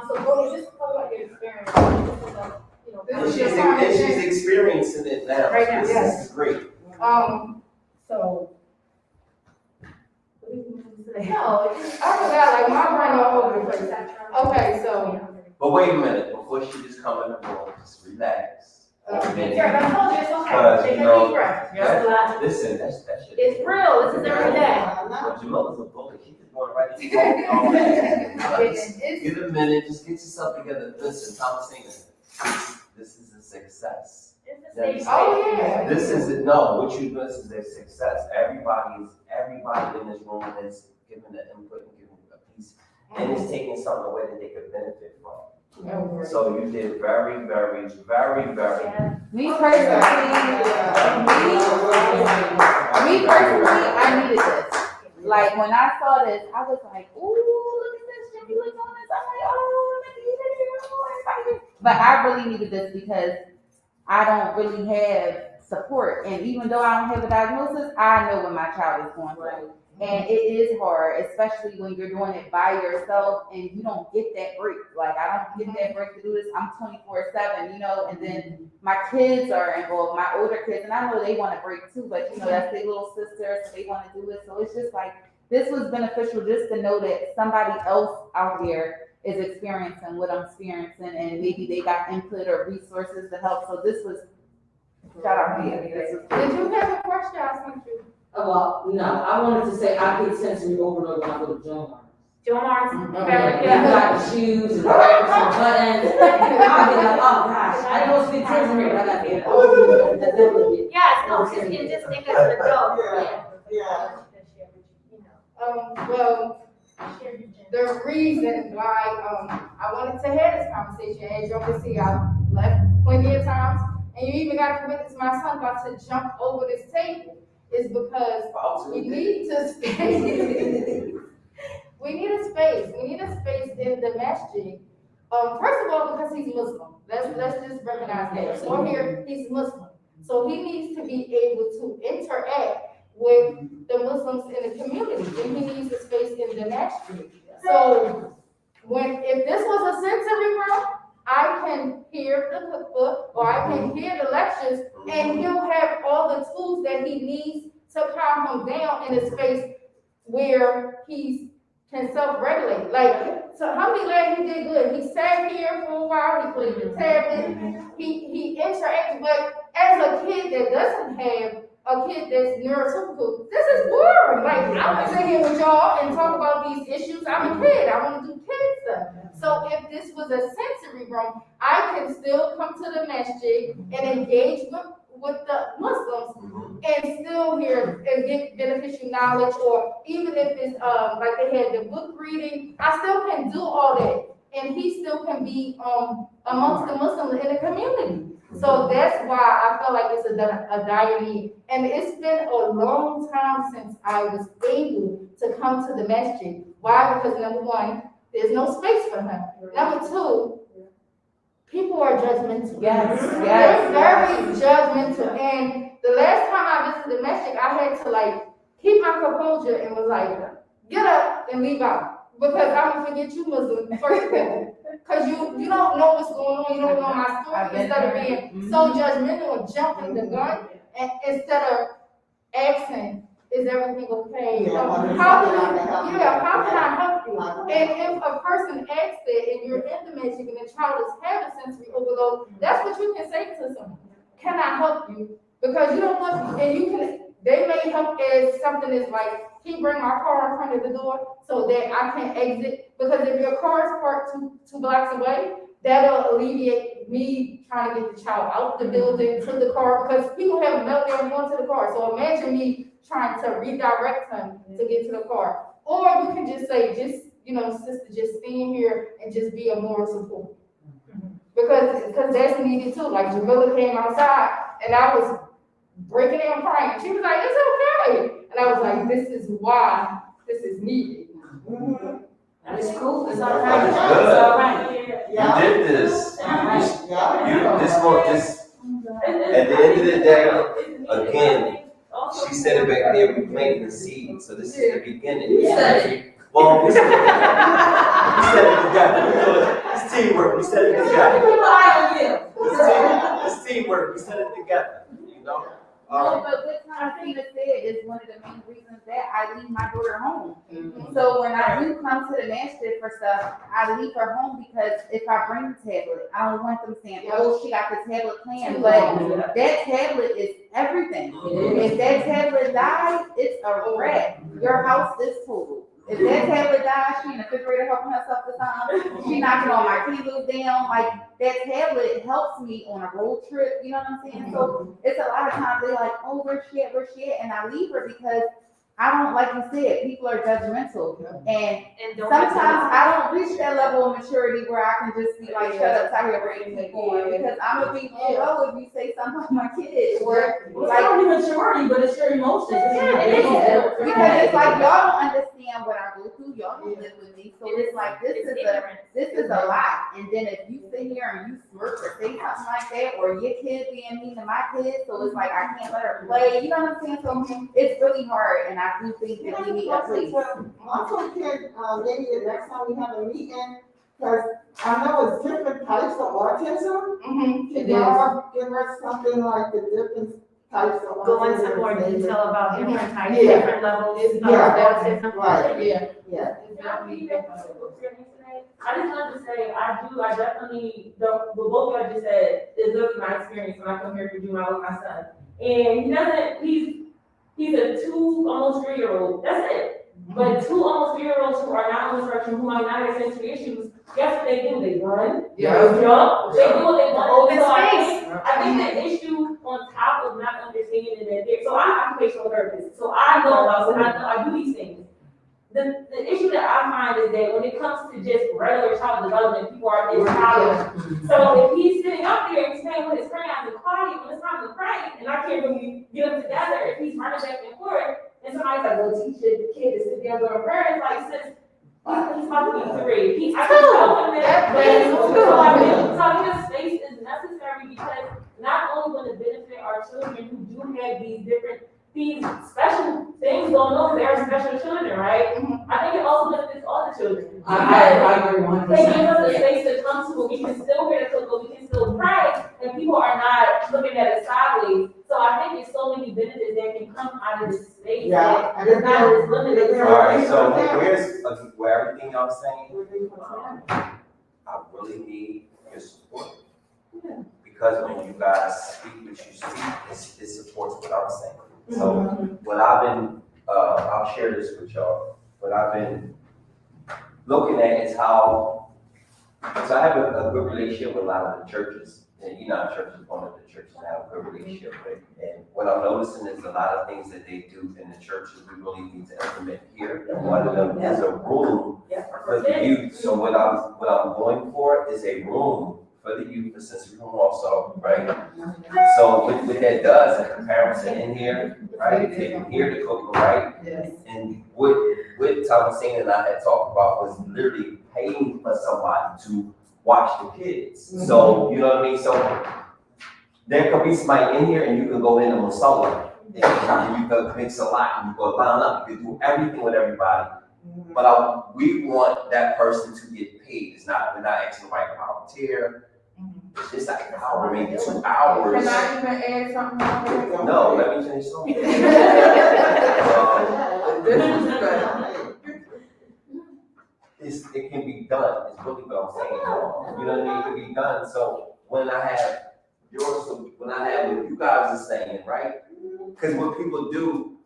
So go just talk about your experience. This is a, you know, And she's experiencing it now. Right now. This is great. So, No, it's just. I forgot, like, my brain all over the place. Okay, so, But wait a minute, before she just come in the room, just relax. Sure, I told you it's okay. Because, Take you a know, deep breath. Listen, that shit. It's real. This is every day. But Jamila's a bully. She just going right to the Just get a minute, just get yourself together. Listen, Thomasina, this is a success. It's the same Oh, space. yeah. This is it. No, what you this is a success. Everybody in this room has given the input and given a piece, and it's taking something away that they could benefit from. So you did very, very, very, very. me personally, I needed this. Like, when I saw this, I was like, ooh, look at this, Jimmy, look on this. I'm like, oh, let me get it here, oh, everybody. But I really needed this because I don't really have support. And even though I don't have a diagnosis, I know what my child is going through. And it is hard, especially when you're doing it by yourself and you don't get that break. Like, I don't get that break to do this. I'm 24/7, you know, and then my kids are involved, my older kids, and I know they want to break too, but you know, that's their little sister, so they want to do it. So it's just like, this was beneficial just to know that somebody else out there is experiencing what I'm experiencing, and maybe they got input or resources to help. So this was, shout out to you. This was Did you have a question? I sent you. Well, no, I wanted to say I get sensory overload when I go to John Mark. Joe Mars, Okay, yeah. like the shoes and the pants and buttons. I'll be like, oh gosh, I know it's been sensory, but I got to get it. Yes, no, it's just think as an adult. Yeah. Well, the reason why, I wanted to have this conversation, as y'all can see, I left plenty of times, and you even got to witness my son about to jump over this table, is because we need to space. We need a space. We need a space in the masjid. First of all, because he's Muslim. Let's just recognize that. So here, he's Muslim. So he needs to be able to interact with the Muslims in the community, and he needs a space in the masjid. So if this was a sensory room, I can hear the cookbook, or I can hear the lectures, and he'll have all the tools that he needs to calm him down in a space where he can self-regulate. Like, so how many glad he did good? He sat here for a while, he played the tablet, he interacted, but as a kid that doesn't have a kid that's neurotypical, this is boring. Like, I want to sit here with y'all and talk about these issues. I'm a kid, I want to do kid stuff. So if this was a sensory room, I can still come to the masjid and engage with the Muslims and still hear and get beneficial knowledge, or even if it's like they had the book reading, I still can do all that, and he still can be amongst the Muslims in the community. So that's why I feel like it's a dire need, and it's been a long time since I was able to come to the masjid. Why? Because number one, there's no space for him. Number two, people are judgmental. Yes, They're very judgmental. And the last time I visited the masjid, I had to like keep my composure and was like, get up and leave out. Because I'm gonna forget you Muslim, first of all. Because you don't know what's going on, you don't know my story, instead of being so judgmental and jumping the gun, and instead of asking, is everything okay? How can I help you? And if a person asks that and you're in the masjid and the child is having sensory overload, that's what you can say to someone. Can I help you? Because you don't want, and you can, they may help as something is like, can you bring my car in front of the door so that I can exit? Because if your car is parked two blocks away, that'll alleviate me trying to get the child out the building to the car, because people have a meltdown going to the car. So imagine me trying to redirect him to get to the car. Or you can just say, sister, just stand here and just be a moral support. Because that's needed too. Like Jamila came outside and I was breaking down crying. She was like, it's okay. And I was like, this is why this is needed. It's cool, it's all That right. is It's good. all right. You did this. At the end of the day, again, she said it back there, we planted the seed, so this is the beginning. You said it. Well, we said it together. It's teamwork, we said it together. It's teamwork, we said it together, you know? No, but what Tina said is one of the main reasons that I leave my daughter home. So when I do come to the masjid for stuff, I leave her home, because if I bring the tablet, I don't want them saying, oh, she got the tablet playing, but that tablet is everything. If that tablet dies, it's a wrap. Your house is total. If that tablet dies, she in the refrigerator helping herself to something, she knocking all my candles down, like that tablet helps me on a road trip, you know what I'm saying? So it's a lot of times they're like, oh, where's she at, and I leave her because I don't, like you said, people are judgmental, and sometimes I don't reach that level of maturity where I can just be like, shut up, Tyler, where you keep going, because I'm gonna be low if you say something about my kid, or It's not even maturity, but it's your emotions. because it's like y'all don't understand what I go through, y'all don't live with me, so it's like this is a lot. And then if you sit here and you smirk or say something like that, or your kid being mean to my kid, so it's like I can't let her play, you know what I'm saying? So it's really hard, and I do think that we need a place. Also, can, maybe the next time we have a meeting, because I know it's different types of autism. Can y'all give us something like the different types of autism? Go into more detail about different types, Yeah. different levels of Yeah. autism. Right. Yeah. I just wanted to say, I definitely, what both of y'all just said is really my experience when I come here to do my with my son. And he's a 2, almost 3-year-old, that's it. But 2 almost 3-year-olds who are not on the spectrum, who might not have sensory issues, guess what they do? They run, they jump, they do what they want. Open So space. I think the issue on top of not understanding that so I'm an occupational therapist, so I know about, I do these things. the issue that I find is that when it comes to just regular child development, people are in college. So if he's sitting up there and he's playing with his crayons and quiet when it's time to pray, and I can't really get them together, if he's running back and forth, and somebody's like, well, teach the kid to sit there doing prayer, it's like, sis, he's about to be 3. I can tell him that. So his space is necessary because not only will it benefit our children who do have these special things going on, they're special children, right? I think it also benefits all the children. I agree 100%. They give us a space to come to, we can still hear the cook, we can still pray, and people are not looking at it sideways. So I think there's so many benefits that can come out of this space Yeah. that is not as limited. All right, so here's where everything y'all saying, I really need your support. Because when you guys speak what you speak, it supports what I'm saying. So what I've been, I'll share this with y'all. What I've been looking at is how, so I have a good relationship with a lot of the churches. And United Church is one of the churches I have a good relationship with. And what I'm noticing is a lot of things that they do in the churches we really need to implement here. And one of them is a room for the youth. So what I'm going for is a room for the youth, the sensory room also, right? So what that does, if the parents are in here, right, they can hear the cooking, right? Yes. And what Thomasine and I had talked about was literally paying for somebody to watch the kids. So, you know what I mean? So there could be somebody in here and you can go in and solo. You can mix a lot, you can line up, you can do everything with everybody. But we want that person to get paid. We're not asking the right volunteer. It's just like an hour, maybe 2 hours. Can I even add something? No, let me finish something. It can be done, it's really what I'm saying. You know what I mean? It can be done. So when I have what you guys are saying, right? Because what people do,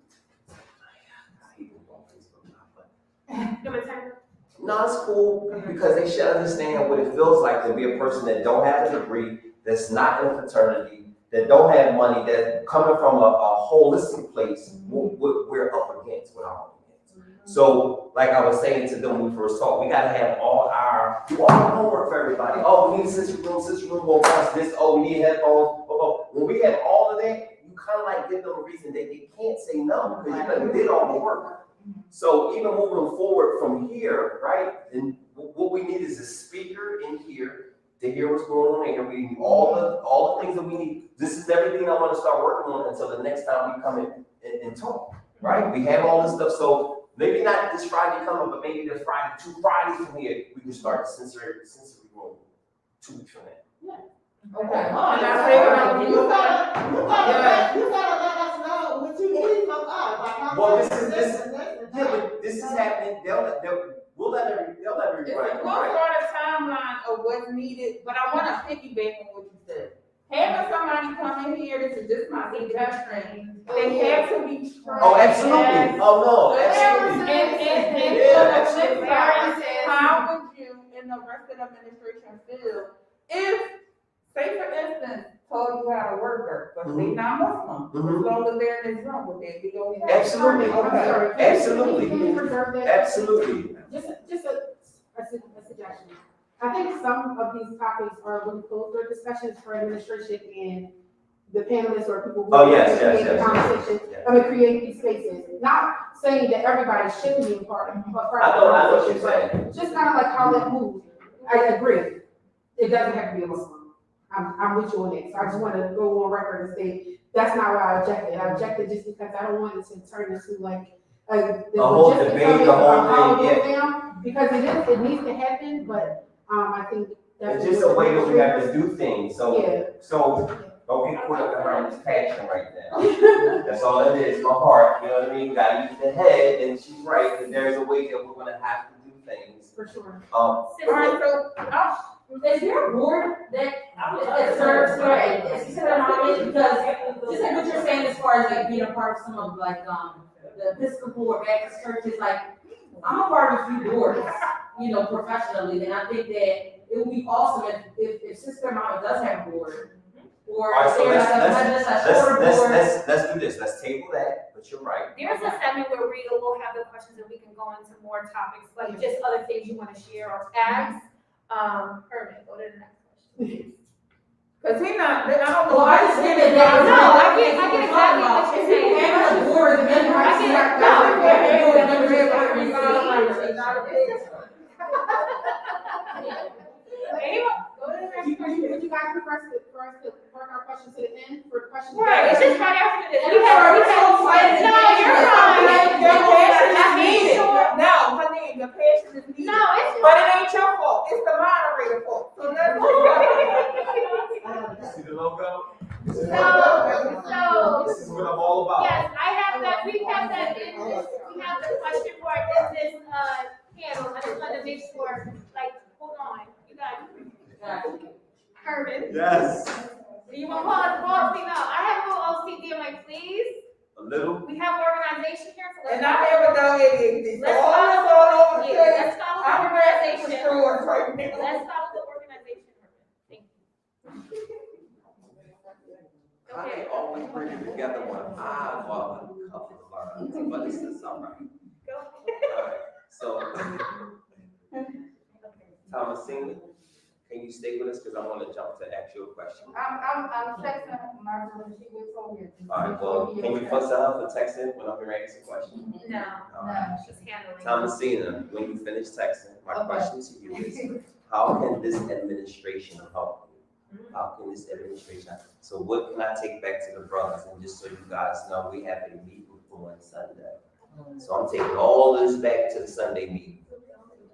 no, it's cool because they should understand what it feels like to be a person that don't have a degree, that's not in a fraternity, that don't have money, that's coming from a holistic place. What we're up against, what I'm up against. So, like I was saying to them when we first talked, we gotta have all our homework for everybody. Oh, we need a sister room will cost this. Oh, we need headphones. Oh. When we have all of that, you kind of like give them a reason that they can't say no because you done did all the work. So even moving forward from here, right, and what we need is a speaker in here to hear what's going on here. We need all the things that we need. This is everything I want to start working on until the next time we come in and talk, right? We have all this stuff, so maybe not this Friday coming, but maybe the Friday, 2 Fridays from here, we can start the sensory room 2 weeks from now. Okay. You gotta let us know what you need from us. Like how Well, much yeah, but this is happening. They'll let everybody We'll right. start a timeline of what's needed, but I want to piggyback on what you said. Having somebody come in here, this is just my suggestion, they have to be trained. Oh, absolutely. Oh, no, absolutely. And the flip side is, how would you and the rest of the administration feel if, say for instance, told you how to work, but they not Muslim, as long as they're in this room, would they be okay? Absolutely. Okay. Absolutely. Can you preserve that? Absolutely. Just a suggestion. I think some of these topics are really close for discussions for administration and the panelists or people who create the conversation. I mean, create these spaces. Not saying that everybody shouldn't be a part of, but part I of the know what conversation. you're saying. Just kind of like how that moves. I agree. It doesn't have to be a Muslim. I'm with you on that. So I just want to go on record and say that's not why I objected. I objected just because I don't want it to turn into like the whole logistics debate, of it, the whole about how thing, it goes down, because it needs to happen, but I think It's just a way that we have to do things. So Yeah. don't get caught up in this passion right now. That's all it is, my heart. You know what I mean? You gotta use the head, and she's right, that there's a way that we're gonna have to do things. For sure. Is there a board that serves, right, because just like what you're saying as far as like being a part of some of like, the Episcopal or Baptist churches, like, I'm a part of a few boards, professionally, and I think that it would be awesome if Sister Mama does have a board, Or Alright, so there's a shorter board. let's do this, let's table that, but you're right. There's a segment where we will have the questions and we can go into more topics, like just other things you wanna share or ask. Herman, go to the next question. Cause he not, I don't know. Well, I just get it. No, I get exactly what you're saying. And the board, the member, I get it. No. Anyone? Go to the next question. Would you guys prefer to work our questions to the end for questions? Right, it's just right after this. And we have- No, you're fine. No, honey, the passion is needed. No, it's But it ain't your fault, it's the moderator fault, so that's. See the logo? So, This is what I'm all about. yes, we have that in this, we have the question board in this, panel, I just wanted to make sure, like, hold on, you guys. Herman, Yes, do you want policy? No, I have a little OCD, I'm like, please, a little. we have organization here, so let's. And I never done anything, Let's all follow, over the yeah, place. let's follow the I'm ready for organization. sure right now. Let's follow the organization, Herman, thank you. I Okay, always bring it together when I want a couple of lines, but this is all right. go. Alright, so. Thomasina, can you stay with us, cause I wanna jump to ask you a question. I'm texting my girl, she was over here. Alright, well, can you fuss her for texting when I'm ready to ask a question? No, Alright. she's handling. Thomasina, when you finish texting, my Okay. question to you is, how can this administration help you? How can this administration, so what can I take back to the brothers, and just so you guys know, we have a meeting on Sunday. So I'm taking all this back to the Sunday meeting.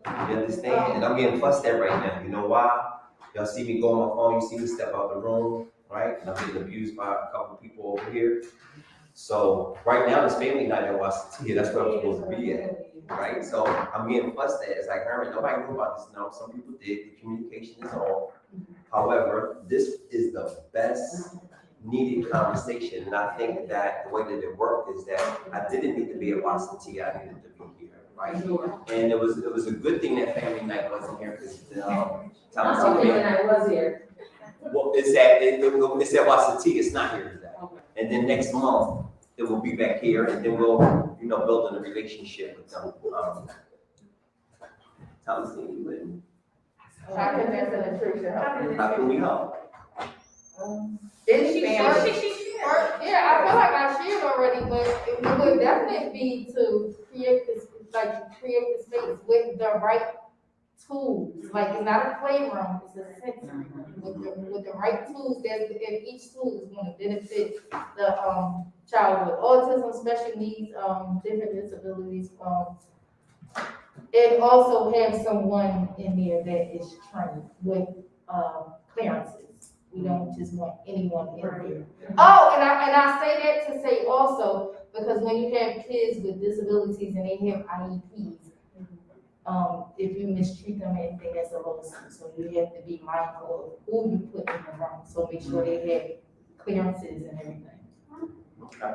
You understand? And I'm getting fussed at right now, you know why? Y'all see me go on my phone, you see me step out the room, right? And I'm getting abused by a couple people over here. So right now, it's family night at Washington, that's where I'm supposed to be at, right? So I'm getting fussed at, it's like, Herman, nobody knew about this, no, some people did, the communication is off. However, this is the best needed conversation, and I think that the way that it worked is that I didn't need to be at Washington, I needed to be here, right? And it was a good thing that family night wasn't here, because, I was here. well, it's at Washington, it's not here today. And then next month, it will be back here, and then we'll, build a relationship with them. Thomasina, you wouldn't. How can Miss Latricia help? How can we help? Didn't she share? Yeah, I feel like I shared already, but it would definitely be to create this space with the right tools. Like, it's not a playroom, it's a sensory room with the right tools, and each tool is gonna benefit the, child with autism, special needs, different disabilities, and also have someone in there that is trained with, clearances. We don't just want anyone in there. Oh, and I say that to say also, because when you have kids with disabilities and they have IEPs, if you mistreat them, anything, that's a lawsuit. So you have to be mindful of who you put in the room, so make sure they have clearances and everything. Okay.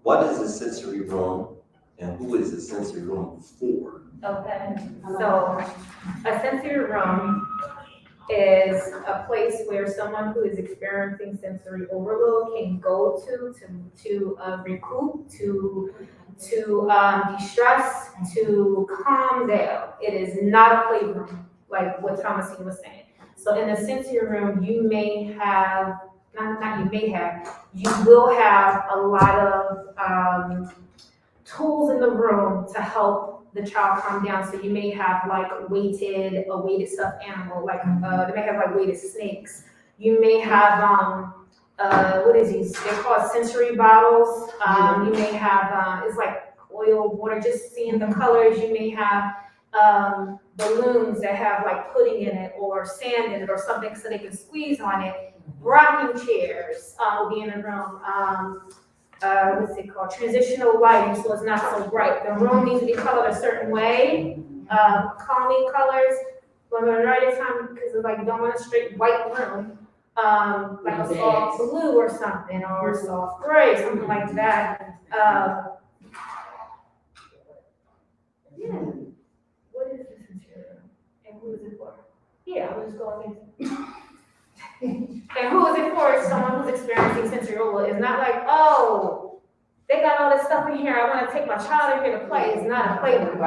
What is a sensory room, and who is a sensory room for? Okay, so a sensory room is a place where someone who is experiencing sensory overload can go to recoup, to de-stress, to calm down. It is not a playroom, like what Thomasine was saying. So in a sensory room, you may have, you will have a lot of tools in the room to help the child calm down. So you may have like a weighted stuffed animal, like they may have like weighted snakes. You may have what is these? They're called sensory bottles. You may have it's like oil, water, just seeing the colors. You may have balloons that have like pudding in it or sand in it or something so they can squeeze on it. Rocking chairs will be in the room. What's it called? Transitional lighting, so it's not so bright. The room needs to be colored a certain way, calming colors. But the right time, because it's like you don't want a straight white room, like a soft blue or something, or a soft gray, something like that. Yeah. What is this material? And who is it for? Yeah, I was just going into. And who is it for? Someone who's experiencing sensory overload. It's not like, oh, they got all this stuff in here, I wanna take my child in here to play. It's not a playroom.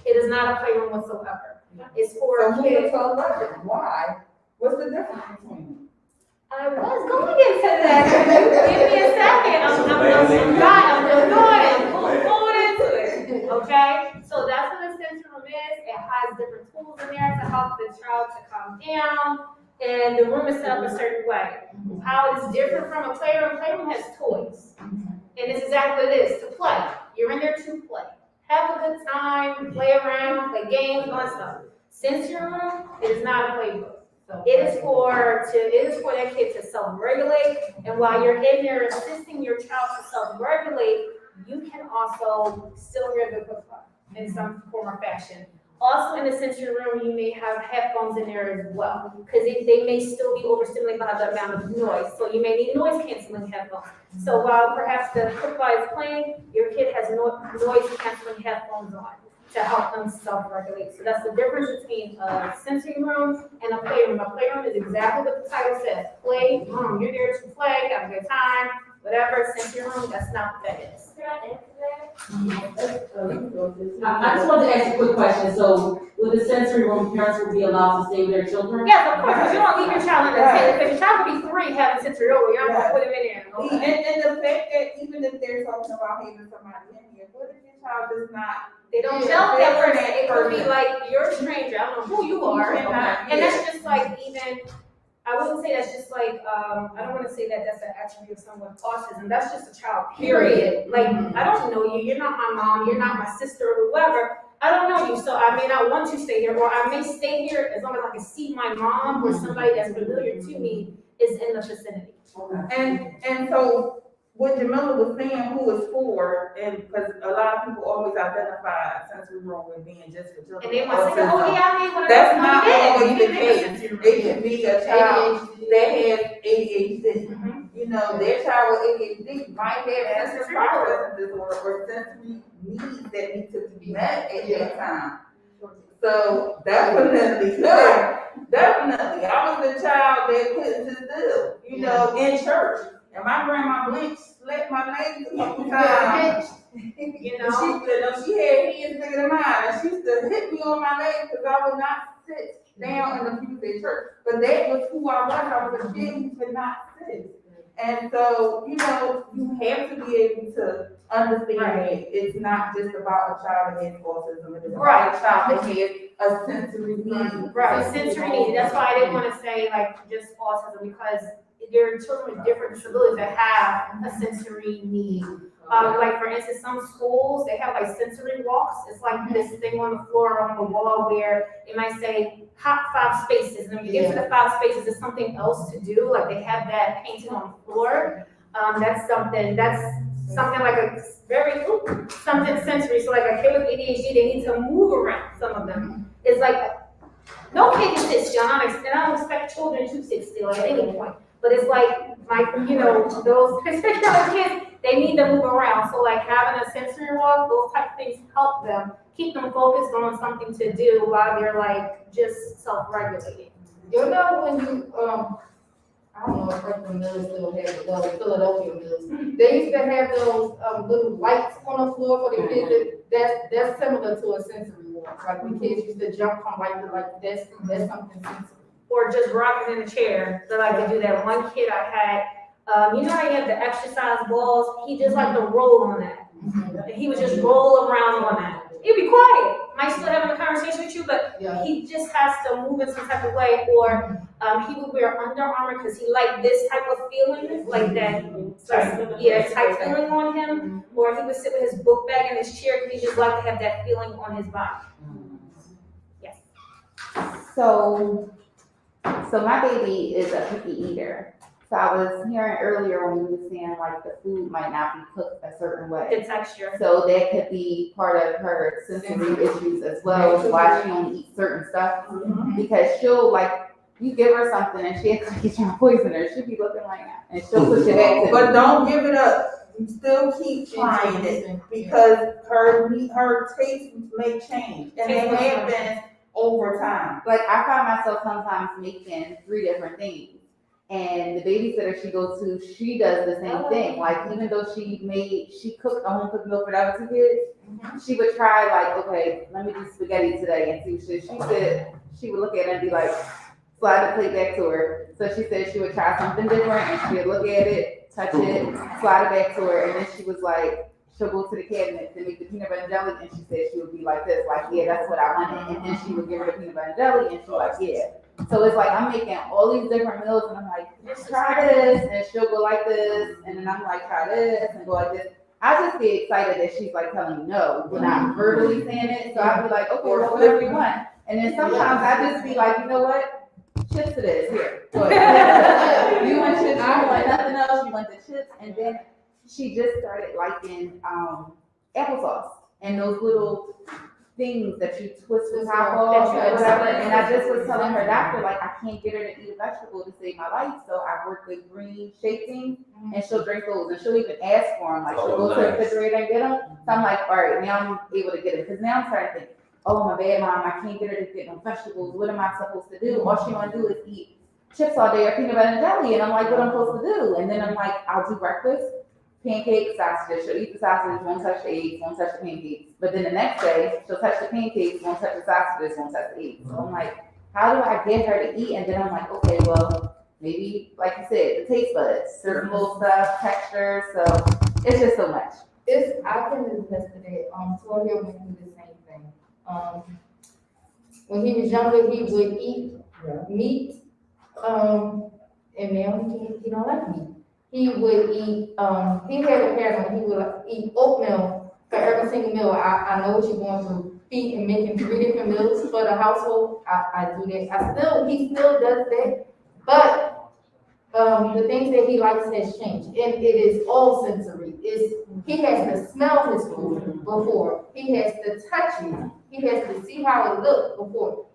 It is not a playroom whatsoever. It's for So kids. why? What's the difference between them? I was going into that. Give me a second. I'm going into it. Okay? So that's what a sensory room is. It has different tools in there to help the child to calm down. And the room is set up a certain way. How it is different from a playroom. Playroom has toys. And it's exactly what it is, to play. You're in there to play. Have a good time, play around, play games, all that stuff. Sensory room, it is not a playbook. It is for that kid to self-regulate, and while you're in there assisting your child to self-regulate, you can also still hear the book in some form or fashion. Also in the sensory room, you may have headphones in there as well, because they may still be overstimulated by the amount of noise, so you may need noise canceling headphones. So while perhaps the football is playing, your kid has noise canceling headphones on to help them self-regulate. So that's the difference between a sensory room and a playroom. A playroom is exactly what the title says, play room. You're there to play, have a good time, whatever. Sensory room, that's not what that is. Can I answer that? I just wanted to ask a quick question. So with the sensory room, parents will be allowed to stay with their children? Yes, of course, because you don't leave your child in the tent. Because your child could be 3 having sensory overload, you're not gonna put him in there. And the fact that even if they're talking about having somebody in here, what if your child does not? They don't tell that person. It could be like, you're a stranger, I don't know who you are. And that's just like even, I wouldn't say that's just like, I don't wanna say that that's an attribute of someone with autism, that's just a child, period. Like, I don't know you, you're not my mom, you're not my sister or whoever, I don't know you, so I may not want to stay here, or I may stay here as long as I can see my mom or somebody that's familiar to me is in the vicinity. And so what Jamila was saying, who is for, and because a lot of people always identify sensory room with being just for children. And they want to say, oh yeah, I need one of those. That's not always the case. case. It can be a child that has ADHD. You know, their child with ADHD might have sensory processing disorder or sensory needs that need to be met at that time. So definitely, definitely. I was the child that couldn't sit still, you know, in church. And my grandma blinked, slapped my legs a couple times. You know? She had hands bigger than mine, and she used to hit me on my legs because I would not sit down in the pews at church. But that was who I was. I was a kid who could not sit. And so, you know, you have to be able to understand that it's not just about a child that has autism. It's about a child that has a sensory need. Right, sensory need. That's why I didn't want to say like just autism, because there are children with different disabilities that have a sensory need. Like for instance, some schools, they have like sensory walks. It's like this thing on the floor or on the wall where it might say hot 5 spaces. And when you get to the 5 spaces, there's something else to do. Like they have that painted on the floor. That's something like a very, something sensory. So like a kid with ADHD, they need to move around, some of them. It's like, no kid can sit still, and I don't expect children to sit still at any point. But it's like, you know, those particular kids, they need to move around. So like having a sensory walk, those type of things help them, keep them focused on something to do while they're like just self-regulating. You know when you, I don't know if Franklin Mills still has it, well, Philadelphia Mills. They used to have those little lights on the floor for the kids. That's similar to a sensory walk. Like the kids used to jump from light to light. That's something sensory. Or just rocking in a chair. So like to do that. One kid I had, you know how you have the exercise balls? He just like to roll on that. And he would just roll around on that. He'd be quiet. Might still having a conversation with you, but he just has to move in some type of way. Or he would wear Under Armour because he liked this type of feeling, like that. Tight feeling on him. Or he would sit with his book bag in his chair because he just liked to have that feeling on his body. Yes. So my baby is a picky eater. So I was hearing earlier when we were saying like the food might not be cooked a certain way. The texture. So that could be part of her sensory issues as well, as why she don't eat certain stuff. Because she'll like, you give her something and she acts like you're trying to poison her. She'll be looking like that. And she'll push it back to But don't give it up. You still keep trying it because her taste may change. And it may have been over time. Like I find myself sometimes making 3 different things. And the babysitter she goes to, she does the same thing. Like, even though she cooked a home cooked meal for the other 2 kids, she would try like, okay, let me do spaghetti today and see what she said. She would look at it and be like, slide the plate back to her. So she said she would try something different and she would look at it, touch it, slide it back to her, and then she was like, she'll go to the cabinet to make the peanut butter and jelly, and she said she would be like this, like, yeah, that's what I wanted. And then she would give her the peanut butter and jelly, and she's like, yeah. So it's like I'm making all these different meals, and I'm like, try this, and she'll go like this, and then I'm like, try this, and go like this. I just get excited that she's like telling me no, when I'm verbally saying it. So I'll be like, okay, well, whatever you want. And then sometimes I just be like, you know what? Chips it is, here. Go ahead. You want chips, you want nothing else, you want the chips. And then she just started liking applesauce and those little things that you twist the top off or whatever. And I just was telling her doctor, like, I can't get her to eat a vegetable to save my life. So I work with green shake things, and she'll drink those, and she'll even ask for them. Like, she'll go to the refrigerator and get them. So I'm like, all right, now I'm able to get it. Because now I'm starting to think, oh, my bad, Mom, I can't get her to get no vegetables. What am I supposed to do? All she want to do is eat chips all day or peanut butter and jelly. And I'm like, what am I supposed to do? And then I'm like, I'll do breakfast, pancakes, sausages. She'll eat the sausages, won't touch the eggs, won't touch the pancakes. But then the next day, she'll touch the pancakes, won't touch the sausages, won't touch the eggs. So I'm like, how do I get her to eat? And then I'm like, okay, well, maybe, like you said, the taste buds, certain little stuff, texture. So it's just so much. I can attest to that. Tori Hill went through the same thing. When he was younger, he would eat meat, and now he don't like meat. He would eat, he had a pattern, he would eat oatmeal for every single meal. I know what you're going through, feeding and making 3 different meals for the household. I do that. He still does that, but the things that he likes has changed, and it is all sensory. He has to smell his food before. He has to touch it. He has to see how it looks before.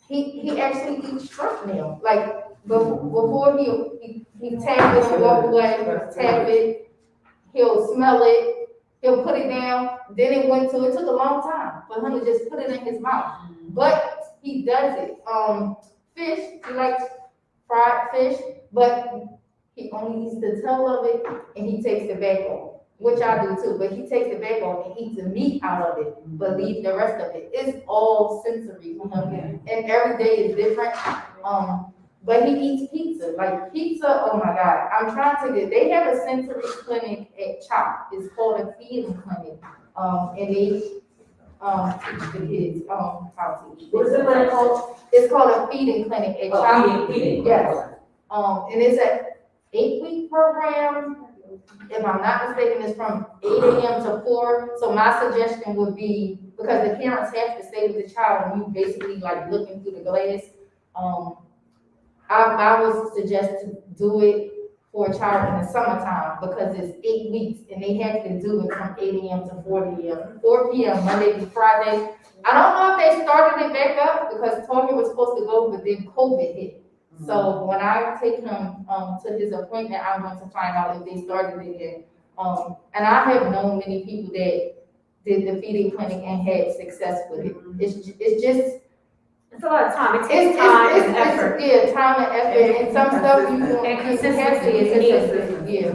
He actually eats shrimp now. Like before he tap it and walk away, tap it, he'll smell it, he'll put it down. Then it took a long time for him to just put it in his mouth. But he does it. Fish, he likes fried fish, but he only eats the tail of it and he takes the back off, which I do too, but he takes the back off and eats the meat out of it, but leaves the rest of it. It's all sensory for him, and every day is different. But he eats pizza, like pizza, oh my God. I'm trying to get, they have a sensory clinic at CHOP. It's called a feeding clinic. And they teach the kids how to eat. What is it called? It's called a feeding clinic at CHOP. Feeding. Yes. And it's an 8-week program. If I'm not mistaken, it's from 8 a.m. to 4. So my suggestion would be, because the parents have to stay with the child and you basically like looking through the glass. I would suggest to do it for a child in the summertime because it's 8 weeks and they have to do it from 8 a.m. to 4 p.m. Monday to Friday. I don't know if they started it back up because Tony was supposed to go, but then COVID hit. So when I take him to his appointment, I'm going to find out if they started it again. And I have known many people that did the feeding clinic and had success with it. It's a lot of time. It takes time and effort. Yeah, time and effort, and some stuff And consistency is consistent. Yeah,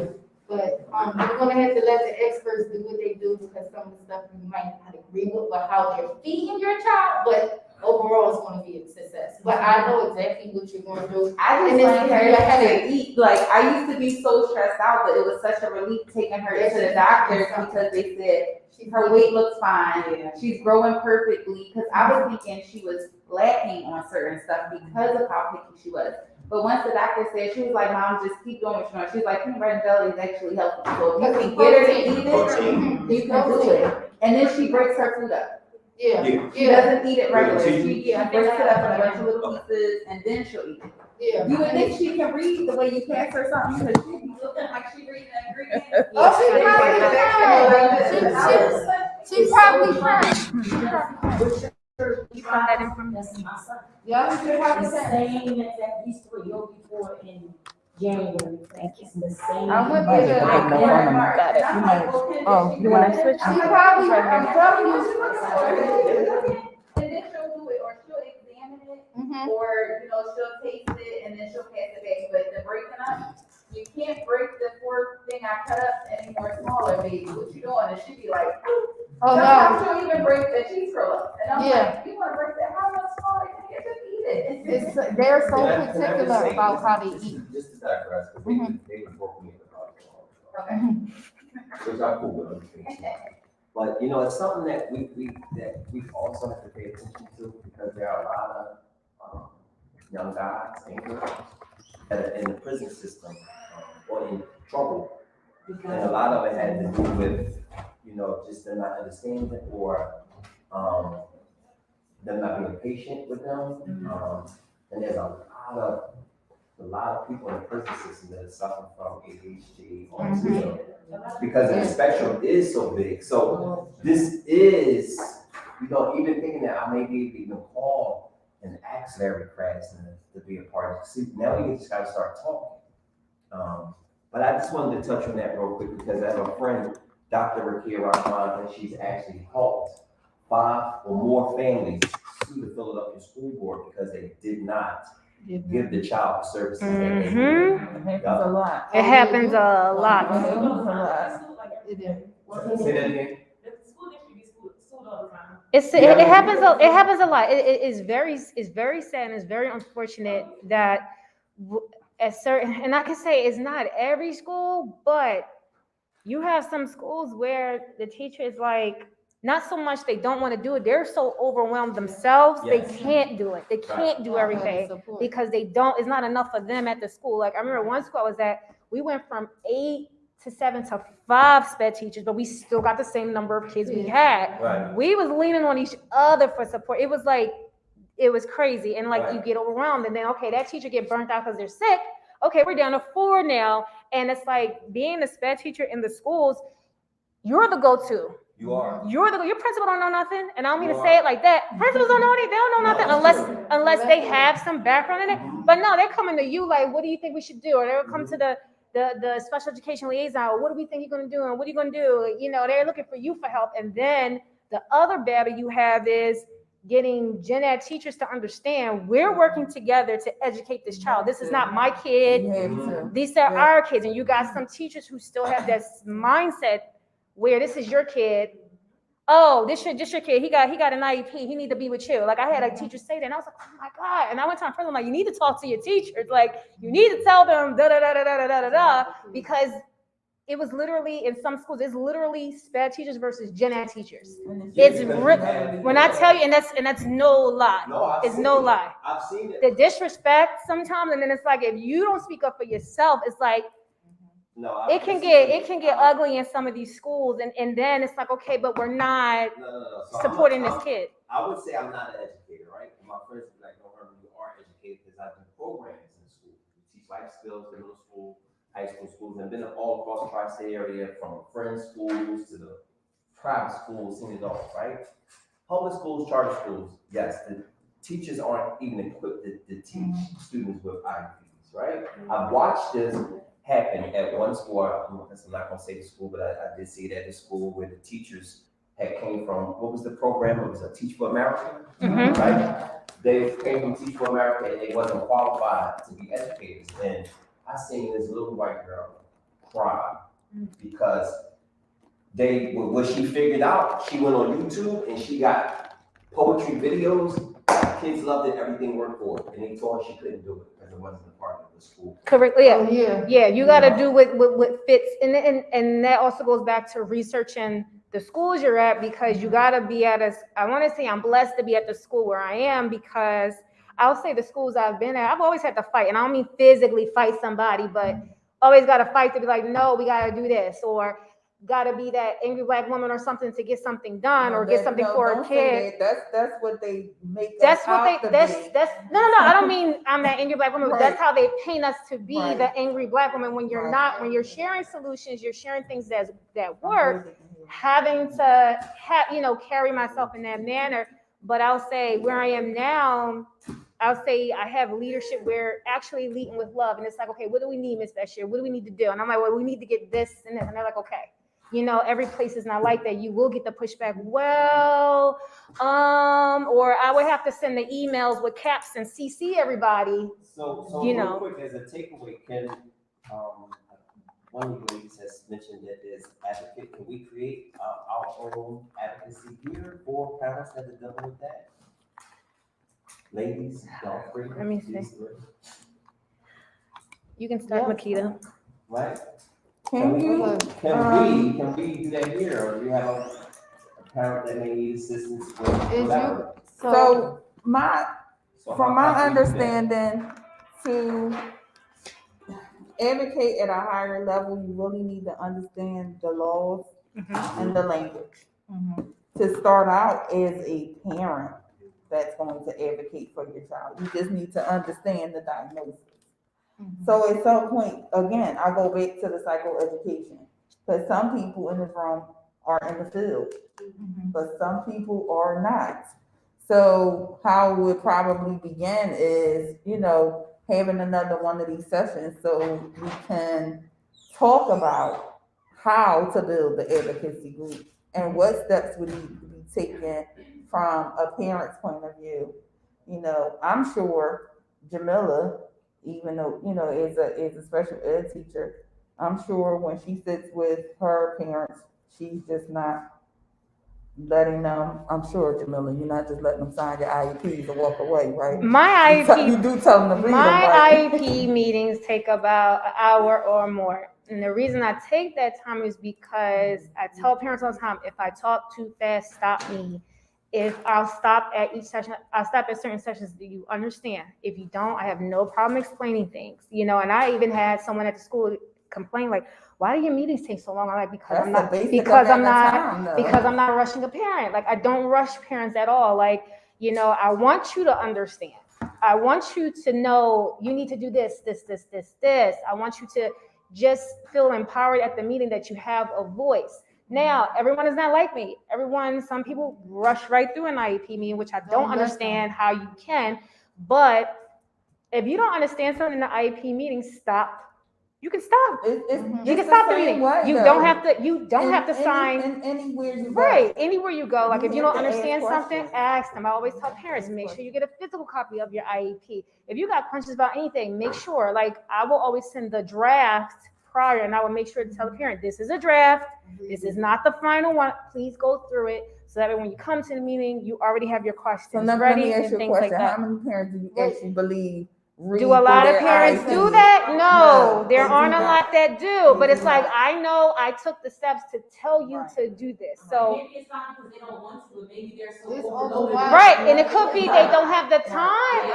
but we're gonna have to let the experts do what they do because some of the stuff you might not agree with, but how they're feeding your child. But overall, it's gonna be a success. But I know exactly what you're going through. I just want her to eat. Like, I used to be so stressed out, but it was such a relief taking her to the doctor because they said her weight looks fine. She's growing perfectly. Because I was thinking she was lacking on certain stuff because of how picky she was. But once the doctor said, she was like, Mom, just keep doing what you're doing. She's like, peanut butter and jelly is actually healthy. So if you can get her to eat it, you can do it. And then she breaks her food up. She doesn't eat it regularly. She breaks it up in a bunch of little pieces, and then she'll eat it. You would think she can read the way you pass her something, because she be looking like she reading the ingredients. She probably can. You found that information. Yeah, she probably can. Same that these 3 years before in January. Thank you. It's the same. I went to the. Got it. Oh, you want to switch? She probably, I'm telling you. And then she'll do it, or she'll examine it, or, she'll taste it, and then she'll pass it can't break the fourth thing I cut up any more smaller, baby. What you doing? And she'd be like, Oh, sometimes no. she'll even break the cheese curl up. And I'm Yeah. like, you wanna break that? How much smaller can you just eat it? They're so Can I just particular say, about how they just- eat. Just to digress, because they were broken me about it. Which I cool with them. But, you know, it's something that we also have to pay attention to, because there are a lot of, young guys and girls that are in the prison system, or in trouble. And a lot of it had to do with, you know, just them not understanding it, or, them not being patient with them. And there's a lot of people in the prison system that are suffering from ADHD, autism, because the spectrum is so big. So this is, you know, even thinking that I may be able to even call and ask Larry Krasner to be a part of it. See, now we just gotta start talking. But I just wanted to touch on that real quick, because I have a friend, Dr. Rakia Rahman, and she's actually helped 5 or more families sue the Philadelphia School Board because they did not give the child the services that they need. It happens a lot. It happens a lot. It happens a lot. It is. Say that again? The school district gets sued all the time. It happens a lot. It is very sad, and it's very unfortunate that at certain, and I can say it's not every school, but you have some schools where the teacher is like, not so much they don't want to do it, they're so overwhelmed themselves, Yes. they can't do it. They can't do everything because it's not enough for them at the school. Like I remember one school I was at, we went from 8 to 7 to 5 sped teachers, but we still got the same number of kids we had. Right. We was leaning on each other for support. It was like, it was crazy. And like, Right. you get overwhelmed, and then, okay, that teacher get burnt out because they're sick. Okay, we're down to 4 now. And it's like being a sped teacher in the schools, you're the go-to. You are. Your principal don't know nothing, and I don't mean You to are. say it like that. Principals don't know anything. They don't know nothing No, unless they have some background in it. Mhm. But no, they're coming to you like, what do you think we should do? Or they'll come to the special education liaison. Or what do we think you're going to do? And what are you going to do? You know, they're looking for you for help. And then the other battle you have is getting gen ed teachers to understand we're working together to educate this child. This is not my kid. These are our kids. And you got some teachers who still have that mindset where this is your kid. Oh, this your kid. He got an IEP. He need to be with you. Like I had like teachers say that, and I was like, oh my God. And I went to my friend, I'm like, you need to talk to your teachers. Like you need to tell them da da da da da da da da, because it was literally in some schools, it's literally sped teachers versus gen ed teachers. It's when I tell you, and that's no lie. No, It's no lie. I've seen it. The disrespect sometimes, and then it's like if you don't speak up for yourself, it's like No, it can get ugly in some of these schools, and then it's like, okay, but we're not No. So supporting this kid. I would say I'm not an educator, right? My friends be like, no, Herman, you are educated, because I've done programs in school. We teach life skills in middle school, high school schools, and been all across the tri-state area, from friends schools to the private schools, senior adults, right? Public schools, charter schools, yes, the teachers aren't even equipped to teach students with IEPs, right? I've watched this happen at one school. I'm not gonna say the school, but I did see it at the school where the teachers had came from, what was the program? It was a Teach for America, right? They came from Teach for America, and they wasn't qualified to be educators. And I seen this little white girl cry because what she figured out, she went on YouTube and she got poetry videos. Kids loved it, everything worked for it, and they told her she couldn't do it because it wasn't a part of the school. Correct. Yeah. You got to do what fits, and that also goes back to researching the schools you're at, because you got to be at I want to say I'm blessed to be at the school where I am, because I'll say the schools I've been at, I've always had to fight, and I don't mean physically fight somebody, but always got to fight to be like, no, we got to do this, or got to be that angry black woman or something to get something done, or get something for a kid. That's what they make. That's what they. That's no. I don't mean I'm that angry black woman. But that's how they paint us to be, the angry black woman. When you're not, when you're sharing solutions, you're sharing things that work. Having to carry myself in that manner. But I'll say where I am now, I'll say I have leadership where actually leading with love, and it's like, okay, what do we need, Miss Bashir? What do we need to do? And I'm like, well, we need to get this and this, and they're like, okay. Every place is not like that. You will get the pushback. Well, or I would have to send the emails with caps and CC everybody. So You real know. quick, as a takeaway, can a one of you ladies has mentioned that there's advocate. Can we create our own advocacy here for parents that are dealing with that? Ladies, y'all free? Let me see. These three, You can start, Makita. right? Can you, Can we do that here, or do you have a parent that may need assistance with whatever? So my, So from how my can we do that? understanding, to advocate at a higher level, you really need to understand the laws and the language. To start out as a parent that's going to advocate for your child, you just need to understand the diagnosis. So at some point, again, I go back to the psychoeducation, because some people in this room are in the field, but some people are not. So how it would probably begin is, having another one of these sessions so we can talk about how to build the advocacy group and what steps would need to be taken from a parent's point of view. I'm sure Jamila, even though, is a special ed teacher, I'm sure when she sits with her parents, she's just not letting them, I'm sure, Jamila, you're not just letting them sign your IEPs and walk away, right? My IEP, You do tell them to read them, my right? IEP meetings take about an hour or more. And the reason I take that time is because I tell parents all the time, if I talk too fast, stop me. If I'll stop at each session, I'll stop at certain sessions. Do you understand? If you don't, I have no problem explaining things, and I even had someone at the school complain like, why do your meetings take so long? I'm like, because I'm not rushing a parent. Like, I don't rush parents at all. Like, I want you to understand. I want you to know you need to do this. I want you to just feel empowered at the meeting that you have a voice. Now, everyone is not like me. Some people rush right through an IEP meeting, which I don't understand how you can. But if you don't understand something in the IEP meeting, stop. You can stop. You can stop the meeting. You don't have to sign. And anywhere you go. Right, anywhere you go. Like, if you don't understand something, ask them. I always tell parents, make sure you get a physical copy of your IEP. If you got questions about anything, make sure. Like, I will always send the draft prior, and I will make sure to tell the parent, this is a draft. This is not the final one. Please go through it so that when you come to the meeting, you already have your questions ready and things like that. How many parents do you actually believe do a lot of parents do that? No, there aren't a lot that do. But it's like, I know I took the steps to tell you to do this. So maybe it's not because they don't want to, but maybe they're so overloaded. Right, and it could be they don't have the time.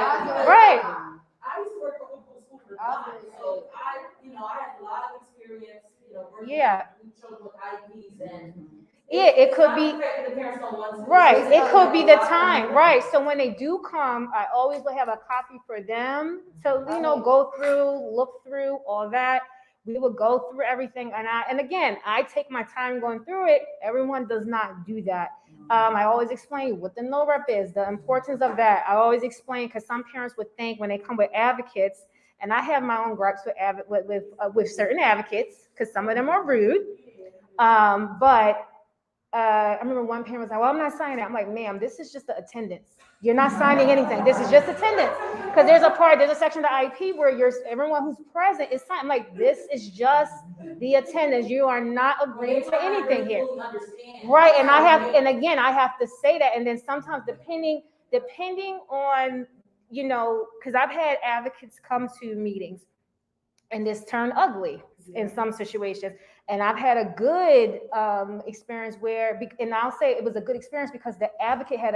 Right. I used to work for a school for so I had a lot of experience, working with children with IEPs and. Yeah, it could be, the parents don't want to. right, it could be the time, right, so when they do come, I always will have a copy for them to, go through, look through, all that. We will go through everything, and again, I take my time going through it. Everyone does not do that. I always explain what the no rep is, the importance of that. I always explain, because some parents would think when they come with advocates, and I have my own gripes with certain advocates, because some of them are rude, but I remember one parent was like, well, I'm not signing it. I'm like, ma'am, this is just the attendance. You're not signing anything. This is just attendance. Because there's a section of the IEP where everyone who's present is signing. Like, this is just the attendance. You are not agreeing to anything here. Right, and I have to say that. And then sometimes depending on, because I've had advocates come to meetings and this turned ugly in some situations. And I've had a good experience and I'll say it was a good experience because the advocate had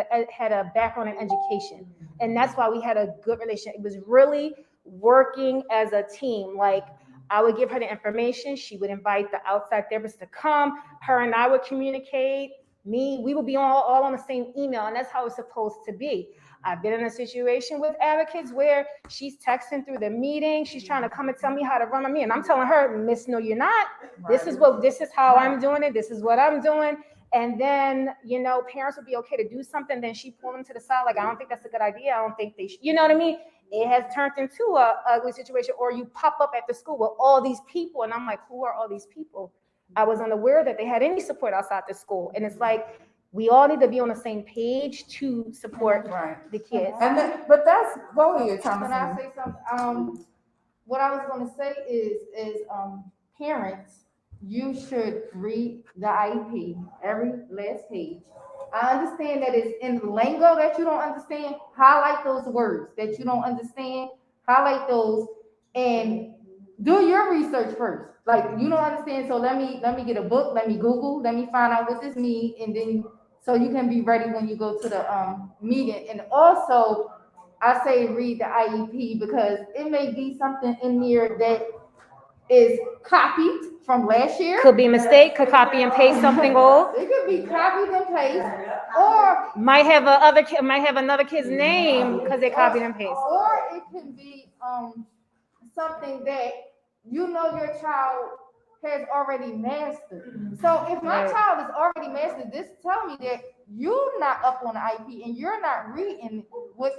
a background in education. And that's why we had a good relationship. It was really working as a team. Like, I would give her the information. She would invite the outside therapist to come. Her and I would communicate. We would be all on the same email. And that's how it's supposed to be. I've been in a situation with advocates where she's texting through the meeting. She's trying to come and tell me how to run my meeting. I'm telling her, miss, no, you're not. This is how I'm doing it. This is what I'm doing. And then, parents would be okay to do something. Then she pulled them to the side. Like, I don't think that's a good idea. I don't think they should, you know what I mean? It has turned into an ugly situation. Or you pop up at the school with all these people. And I'm like, who are all these people? I was unaware that they had any support outside the school. And it's like, we all need to be on the same page to support the kids. But that's, go ahead, Thomas. Can I say something? What I was going to say is parents, you should read the IEP, every last page. I understand that it's in lingo that you don't understand. Highlight those words that you don't understand. Highlight those and do your research first. Like you don't understand, so let me get a book. Let me Google. Let me find out what this means, and then so you can be ready when you go to the meeting. And also, I say read the IEP because it may be something in here that is copied from last year. Could be a mistake, could copy and paste something old. It could be copied and pasted, or Might have another kid's name because they copied and pasted. or it can be something that you know your child has already mastered. So if my child is already mastered, this tell me that you're not up on the IP and you're not reading what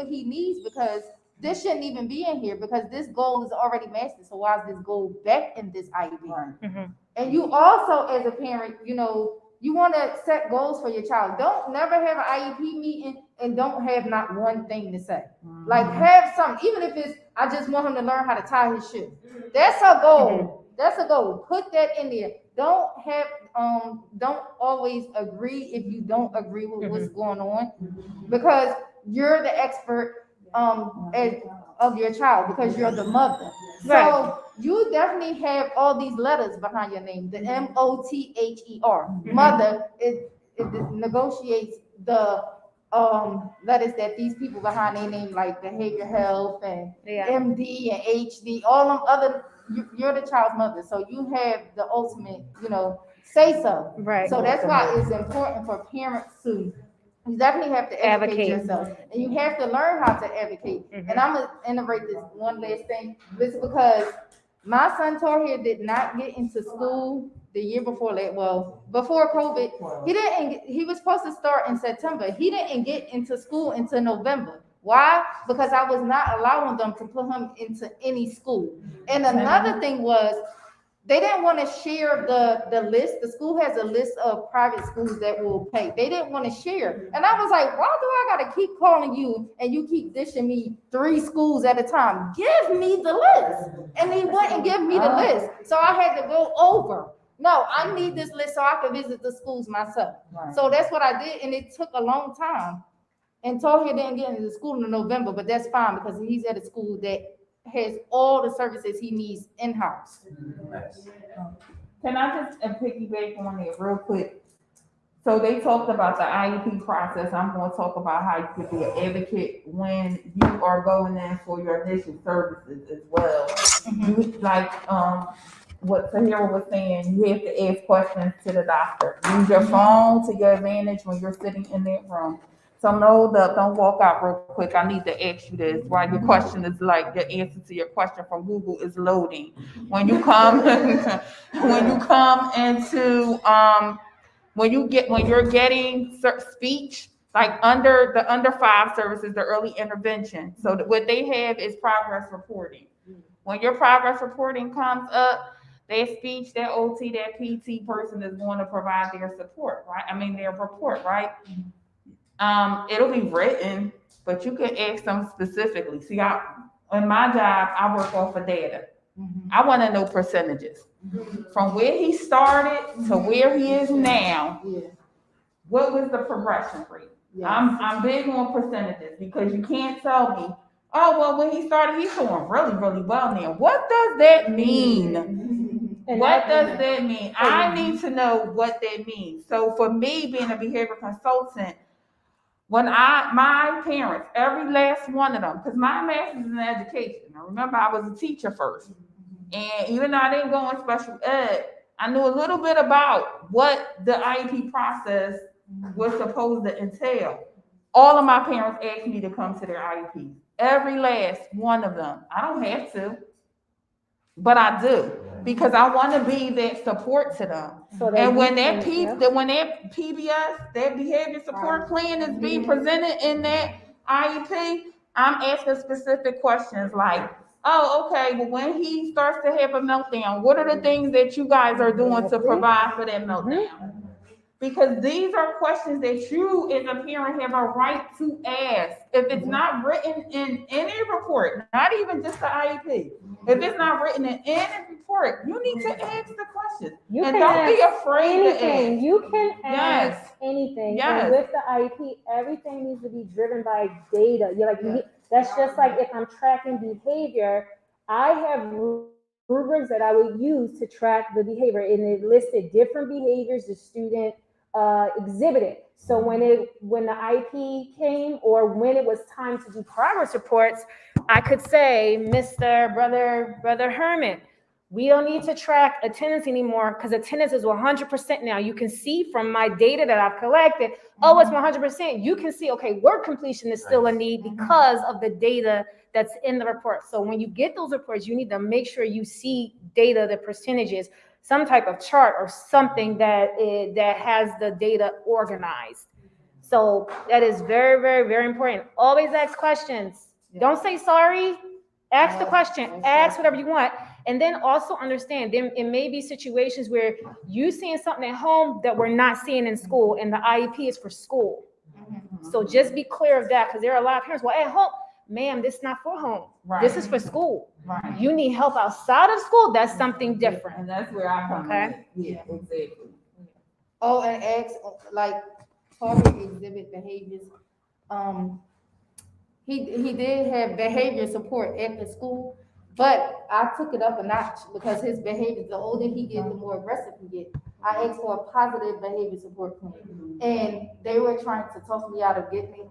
he needs, because this shouldn't even be in here because this goal is already mastered. So why is this goal back in this IEP? Mhm. And you also, as a parent, you want to set goals for your child. Don't never have an IEP meeting and don't have not one thing to say. Like have something, even if it's, I just want him to learn how to tie his shoe. That's a goal. That's a goal. Put that in there. Don't always agree if you don't agree with what's going on, because you're the expert of your child, because you're the mother. Right. So you definitely have all these letters behind your name. The MOTHER, mother. It negotiates the letters that these people behind their name, like behavior health and MD and HD, all them other. You're the child's mother, so you have the ultimate, say so. Right. So that's why it's important for parents to. You definitely have to educate yourself, and you have to learn how to advocate. And I'm gonna integrate this one last thing. This is because my son Torhir did not get into school the year before that. Well, before COVID, he was supposed to start in September. He didn't get into school until November. Why? Because I was not allowing them to put him into any school. And another thing was, they didn't want to share the list. The school has a list of private schools that will pay. They didn't want to share. And I was like, why do I got to keep calling you and you keep dishing me 3 schools at a time? Give me the list. And he wouldn't give me the list. So I had to go over. No, I need this list so I can visit the schools myself. Right. So that's what I did. And it took a long time. And Torhir didn't get into school in November, but that's fine because he's at a school that has all the services he needs in-house. Nice. Can I just piggyback on it real quick? So they talked about the IEP process. I'm going to talk about how you could be an advocate when you are going in for your initial services as well. You, like what Tahira was saying, you have to ask questions to the doctor. Use your phone to your advantage when you're sitting in that room. So don't walk out real quick. I need to ask you this while your question is like the answer to your question from Google is loading. When you come when you're getting speech, like under 5 services, the early intervention. So what they have is progress reporting. When your progress reporting comes up, their speech, their OT, their PT person is going to provide their support, right? I mean their report, right? It'll be written, but you can ask them specifically. See, in my job, I work off of data. I want to know percentages. From where he started to where he is now, what was the progression rate? I'm big on percentages because you can't tell me, oh, well, when he started, he's doing really, really well now. What does that mean? What does that mean? I need to know what that means. So for me, being a behavior consultant, when my parents, every last one of them, because my master's in education. Now remember, I was a teacher first. And even though I didn't go in special ed, I knew a little bit about what the IEP process was supposed to entail. All of my parents asked me to come to their IEP. Every last one of them. I don't have to, but I do. Because I want to be that support to them. So and when that PBS, that behavior support plan is being presented in that IEP, I'm asking specific questions like, oh, okay, well, when he starts to have a meltdown, what are the things that you guys are doing to provide for that meltdown? Because these are questions that you as a parent have a right to ask. If it's not written in any report, not even just the IEP, if it's not written in any report, you need to ask the question. You And can don't be ask afraid to anything. ask. You can Yes. ask anything. Yes. And with the IEP, everything needs to be driven by data. You're like, that's just like if I'm tracking behavior, I have rubrics that I would use to track the behavior, and it listed different behaviors the student exhibited. So when the IP came, or when it was time to do progress reports, I could say, Brother Herman, we don't need to track attendance anymore because attendance is 100% now. You can see from my data that I've collected, oh, it's 100%. You can see, okay, work completion is still a need because of the data that's in the report. So when you get those reports, you need to make sure you see data, the percentages, some type of chart or something that has the data organized. So that is very, very, very important. Always ask questions. Don't say sorry. Ask the question. Ask whatever you want. And then also understand, there it may be situations where you seeing something at home that we're not seeing in school, and the IEP is for school. So just be clear of that, because there are a lot of parents, well, at home, ma'am, this is not for home. Right. This is for school. Right. You need help outside of school, that's something different. And that's where I come in. Yeah, exactly. Oh, and ask, like, target exhibit behaviors. He did have behavior support at the school, but I took it up a notch because his behavior, the older he gets, the more aggressive he gets. I asked for a positive behavior support plan, and they were trying to talk me out of getting it.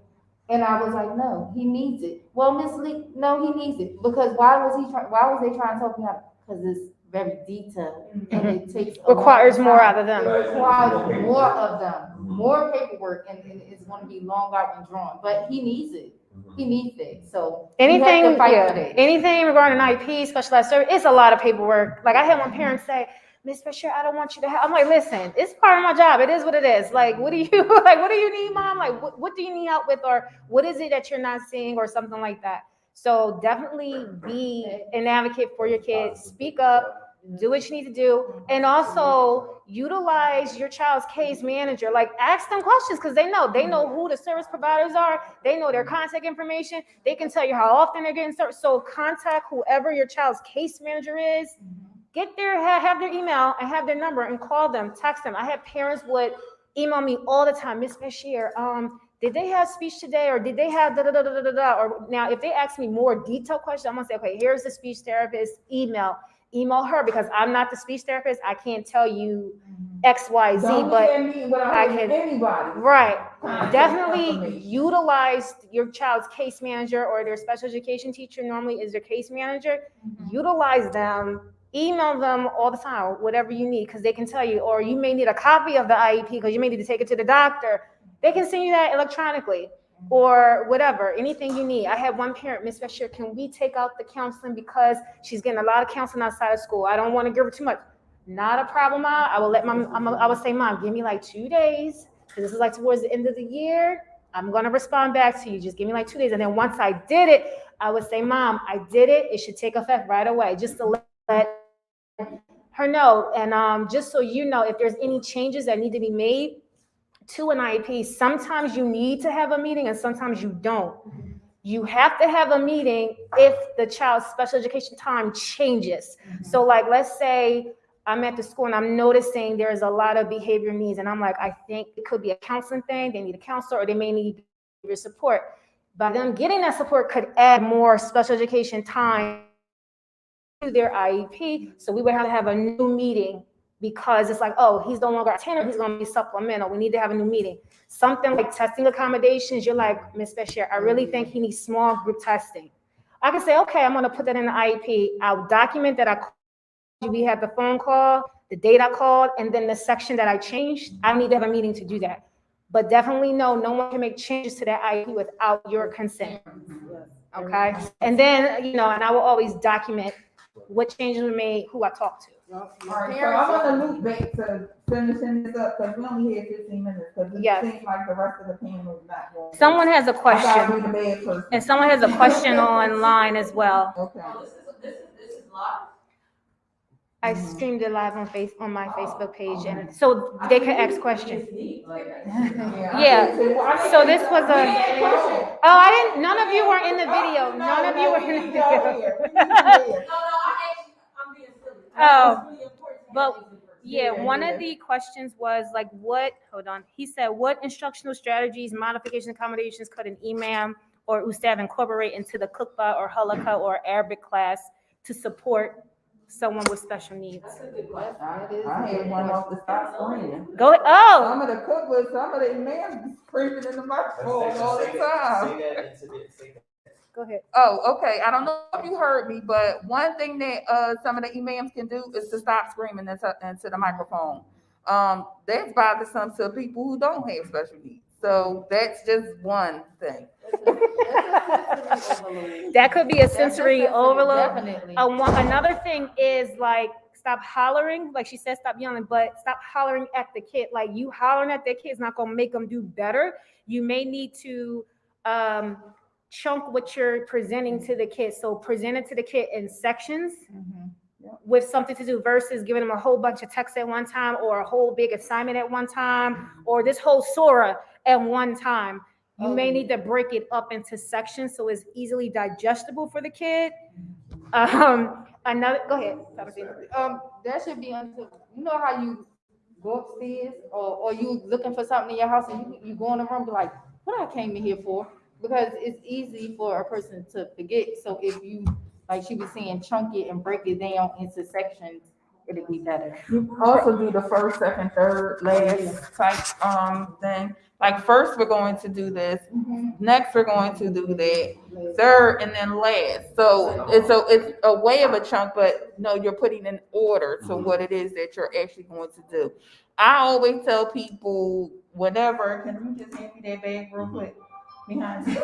And I was like, no, he needs it. Well, Miss Lee, no, he needs it, because why was they trying to talk me out? Because it's very detailed, and it takes Requires more out of them. It requires more of them, more paperwork, and it's going to be long out and drawn. But he needs it. He needs it. So anything, you have to fight for that. Anything regarding IP, specialized service, it's a lot of paperwork. Like I had one parent say, Miss Fisher, I don't want you to have. I'm like, listen, it's part of my job. It is what it is. Like, what do you what do you need, mom? Like, what do you need help with, or what is it that you're not seeing, or something like that. So definitely be an advocate for your kids. Speak up. Do what you need to do, and also utilize your child's case manager. Like, ask them questions, because they know who the service providers are. They know their contact information. They can tell you how often they're getting service. So contact whoever your child's case manager is. Get their have their email and have their number and call them, text them. I had parents would email me all the time, Miss Bashir, did they have speech today, or did they have da da da da da da? Or now if they ask me more detailed questions, I'm gonna say, okay, here's the speech therapist email her, because I'm not the speech therapist. I can't tell you X, Y, Z, but I can. Anybody. Right. Definitely utilize your child's case manager, or their special education teacher normally is their case manager. Utilize them. Email them all the time, whatever you need, because they can tell you, or you may need a copy of the IEP because you may need to take it to the doctor. They can send you that electronically, or whatever, anything you need. I had one parent, Miss Fisher, can we take out the counseling because she's getting a lot of counseling outside of school? I don't want to give her too much. Not a problem, Mom. I will say, Mom, give me like 2 days, because this is like towards the end of the year. I'm going to respond back to you. Just give me like 2 days. And then once I did it, I would say, Mom, I did it. It should take effect right away, just to let her know. And just so you know, if there's any changes that need to be made to an IEP, sometimes you need to have a meeting and sometimes you don't. You have to have a meeting if the child's special education time changes. So like, let's say I'm at the school and I'm noticing there's a lot of behavior needs, and I'm like, I think it could be a counseling thing. They need a counselor, or they may need behavior support. By them getting that support could add more special education time to their IEP. So we would have to have a new meeting, because it's like, oh, he's no longer a tenor, he's going to be supplemental. We need to have a new meeting. Something like testing accommodations, you're like, Ms. Fisher, I really think he needs small group testing. I can say, okay, I'm going to put that in the IEP. I'll document that we had the phone call, the date I called, and then the section that I changed. I need to have a meeting to do that. But definitely no one can make changes to that IEP without your consent. Okay? And then, and I will always document what changes were made, who I talked to. All right, so I want to loop back to finishing this up, because we only had 15 minutes, because it seems like the rest of the panel is not going. Someone has a question. I gotta be the bad person. And someone has a question online as well. Okay. This is live. I streamed it live on my Facebook page, and so they could ask questions. Yeah. So this was none of you were in the video. None of you were in the video. I'm being silly. Oh, It's really important to but have these in person. yeah, one of the questions was like, hold on. He said, what instructional strategies, modifications, accommodations could an imam or ustad incorporate into the khutbah or halakha or Arabic class to support someone with special needs? That's a good question. I had one off the stop screaming. Go ahead. Oh, Some of the cookbooks, some of the imams be screaming in the microphone all the time. Say that. go ahead. Oh, okay. I don't know if you heard me, but one thing that some of the imams can do is to stop screaming into the microphone. That's bothersome to people who don't have special needs. So that's just one thing. That could be a sensory overload. Definitely. Another thing is like stop hollering. Like she said, stop yelling, but stop hollering at the kid. Like you hollering at their kid is not gonna make them do better. You may need to chunk what you're presenting to the kid. So present it to the kid in sections with something to do versus giving them a whole bunch of text at one time or a whole big assignment at one time or this whole surah at one time. You may need to break it up into sections so it's easily digestible for the kid. Go ahead. That should be until, you know how you go upstairs or you looking for something in your house and you go in the room be like, what I came in here for? Because it's easy for a person to forget. So if you, like she was saying, chunk it and break it down into sections, it'll be better. Also do the first, second, third, last type thing. Like first we're going to do this, next we're going to do that, third, and then last. So it's a way of a chunk, but no, you're putting in order to what it is that you're actually going to do. I always tell people, whatever, can you just hand me that bag real quick? Behind you.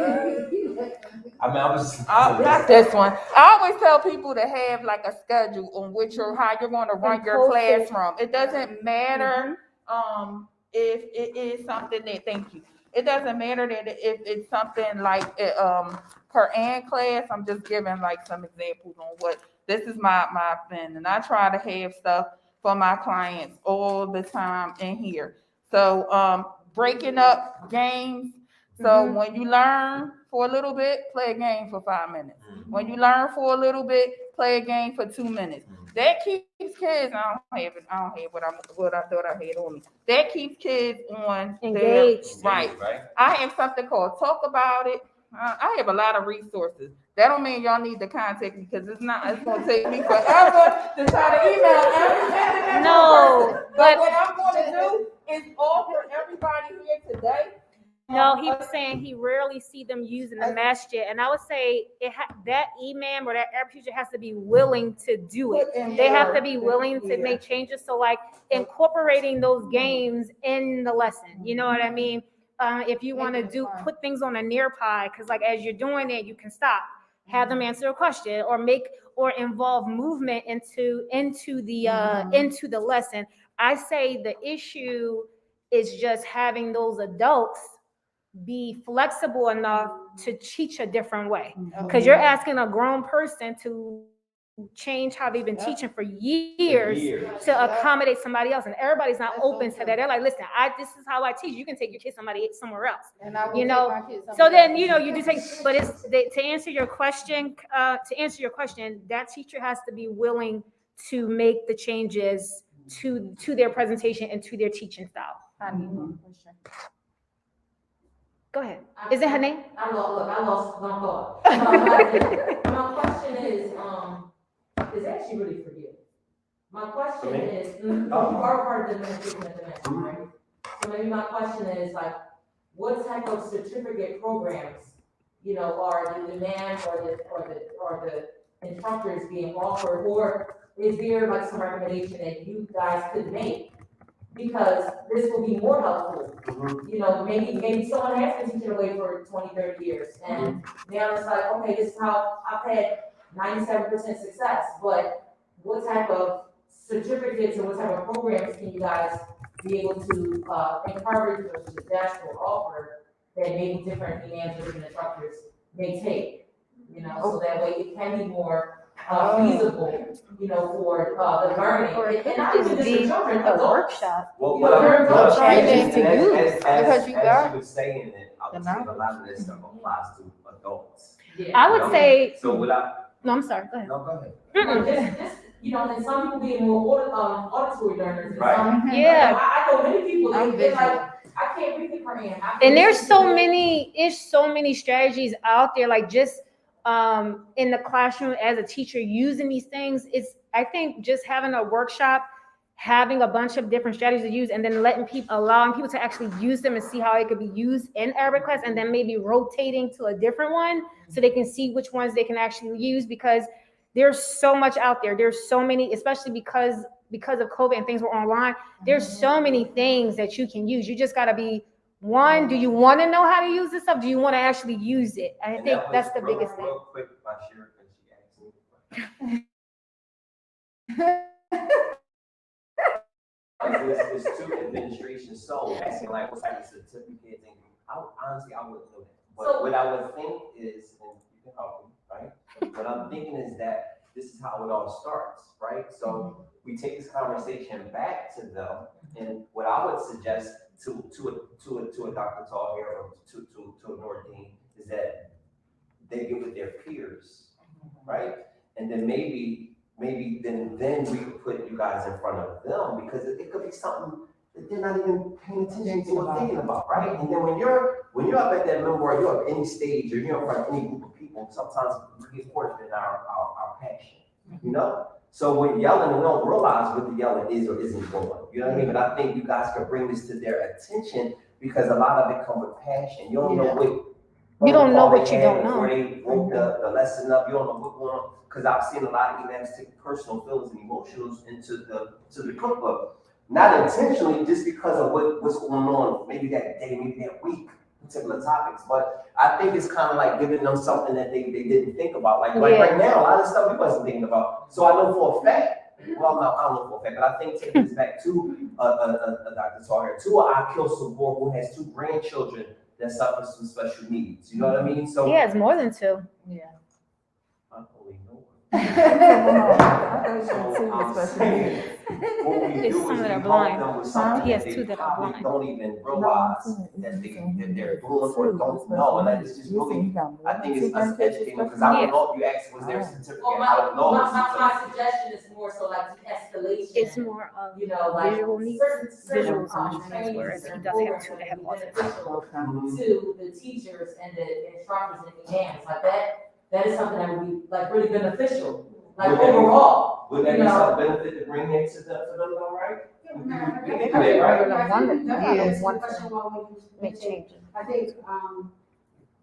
Not this one. I always tell people to have like a schedule on how you're going to run your classroom. It doesn't matter if it is something that, thank you. It doesn't matter that if it's something like Quran class. I'm just giving like some examples on what this is my thing, and I try to have stuff for my clients all the time in here. So breaking up games. So when you learn for a little bit, play a game for 5 minutes. When you learn for a little bit, play a game for 2 minutes. That keeps kids. I don't have what I thought I had on me. That keeps kids on Engaged. Right. I have something called Talk About It. I have a lot of resources. That don't mean y'all need to contact me because it's going to take me forever to try to email everything. No, but what I'm going to do is offer everybody here today. No, he was saying he rarely see them using the Masjid, and I would say that imam or that Arab teacher has to be willing to do it. They have to be willing to make changes. So, like incorporating those games in the lesson, you know what I mean? If you want to put things on a Nearpod, because like as you're doing it, you can stop, have them answer a question, or involve movement into the lesson. I say the issue is just having those adults be flexible enough to teach a different way, because you're asking a grown person to change how they've been teaching for years to accommodate somebody else, and everybody's not open to that. They're like, listen, this is how I teach. You can take your kid somewhere else, you know. So then you do take, but it's to answer your question. That teacher has to be willing to make the changes to their presentation and to their teaching style. I need one question. Go ahead. Is it her name? I lost my thought. My question is actually really for you. My question is, you are part of the administration at the Masjid, right? So maybe my question is like, what type of certificate programs, are the imams or the instructors being offered, or is there like some recommendation that you guys could make? Because this will be more helpful. Maybe someone has been teaching away for 20, 30 years, and now it's like, okay, this is how I've had 97% success, but what type of certificates and what type of programs can you guys be able to encourage or suggest or offer that maybe different imams or different instructors may take, so that way it can be more feasible, you know, for, the learning. Or it could And not just even just be the children, a adults. workshop. Well, You what know, I'm, you're what I'm trying saying, to and use, because you got- you were saying it, I was saying a lot of this stuff applies to adults. Yeah. I You would know? say, So what I, no, I'm sorry, go ahead. no, go ahead. Well, just, you know, and some people being more auditory learners. And Right. some, Yeah. I know many people, I'm they're visual. like, I can't read the Quran. I can And there's listen so to it. many strategies out there, like just in the classroom as a teacher using these things. It's, I think just having a workshop, having a bunch of different strategies to use, and then allowing people to actually use them and see how it could be used in Arabic class, and then maybe rotating to a different one so they can see which ones they can actually use, because there's so much out there. There's so many, especially because of COVID and things were online. There's so many things that you can use. You just gotta be, one, do you want to know how to use this stuff? Do you want to actually use it? I And think that was that's the real- biggest thing. Real quick, my share, because she asked me. It's two administrations, so asking like, what's like a certificate, and honestly, I wouldn't know that. But what I would think is, and you can help me, right? What I'm thinking is that this is how it all starts, right? So we take this conversation back to them, and what I would suggest to a Dr. Tall here, or to a Nordine, is that they get with their peers, right? And then maybe then we could put you guys in front of them, because it could be something that they're not even paying attention to or thinking about, right? And then when you're up at that member, or you're at any stage, or you're in front of any group of people, sometimes we get caught in our passion, you know? So we're yelling and we don't realize what the yelling is or isn't going, you know what I mean? But I think you guys could bring this to their attention, because a lot of it comes with passion. You don't know what. You don't know what you don't know. Before they wrote the lesson up, you don't know what's going on. Because I've seen a lot of imams take personal feelings and emotions into the cookbook. Not intentionally, just because of what's going on, maybe that day, maybe that week, particular topics. But I think it's kind of like giving them something that they didn't think about. Like right now, a lot of stuff we wasn't thinking about. So I know for a fact, well, no, I don't know for a fact, but I think taking this back to a Dr. Tahir, to an Akil Sabor who has 2 grandchildren that suffer from special needs. You know what I mean? So Yeah, it's more than 2. Yeah. I only know I So I'm saying, what we It's do some is we that are help blind. them with something He has that 2 they that are probably blind. don't even realize that they're doing or don't know. And that is just really, I think it's us educating them, because I don't know if you asked, was there a certificate? Well, I don't know. my suggestion is more so like the escalation. It's more of You know, like visual needs, certain visual functions, trainings whereas he and does have 2 programs that have be autism. beneficial to the teachers and the instructors and the hands, like that is something that would be like really beneficial, like overall. Would that be some benefit to bring into them, right? Make changes. I think,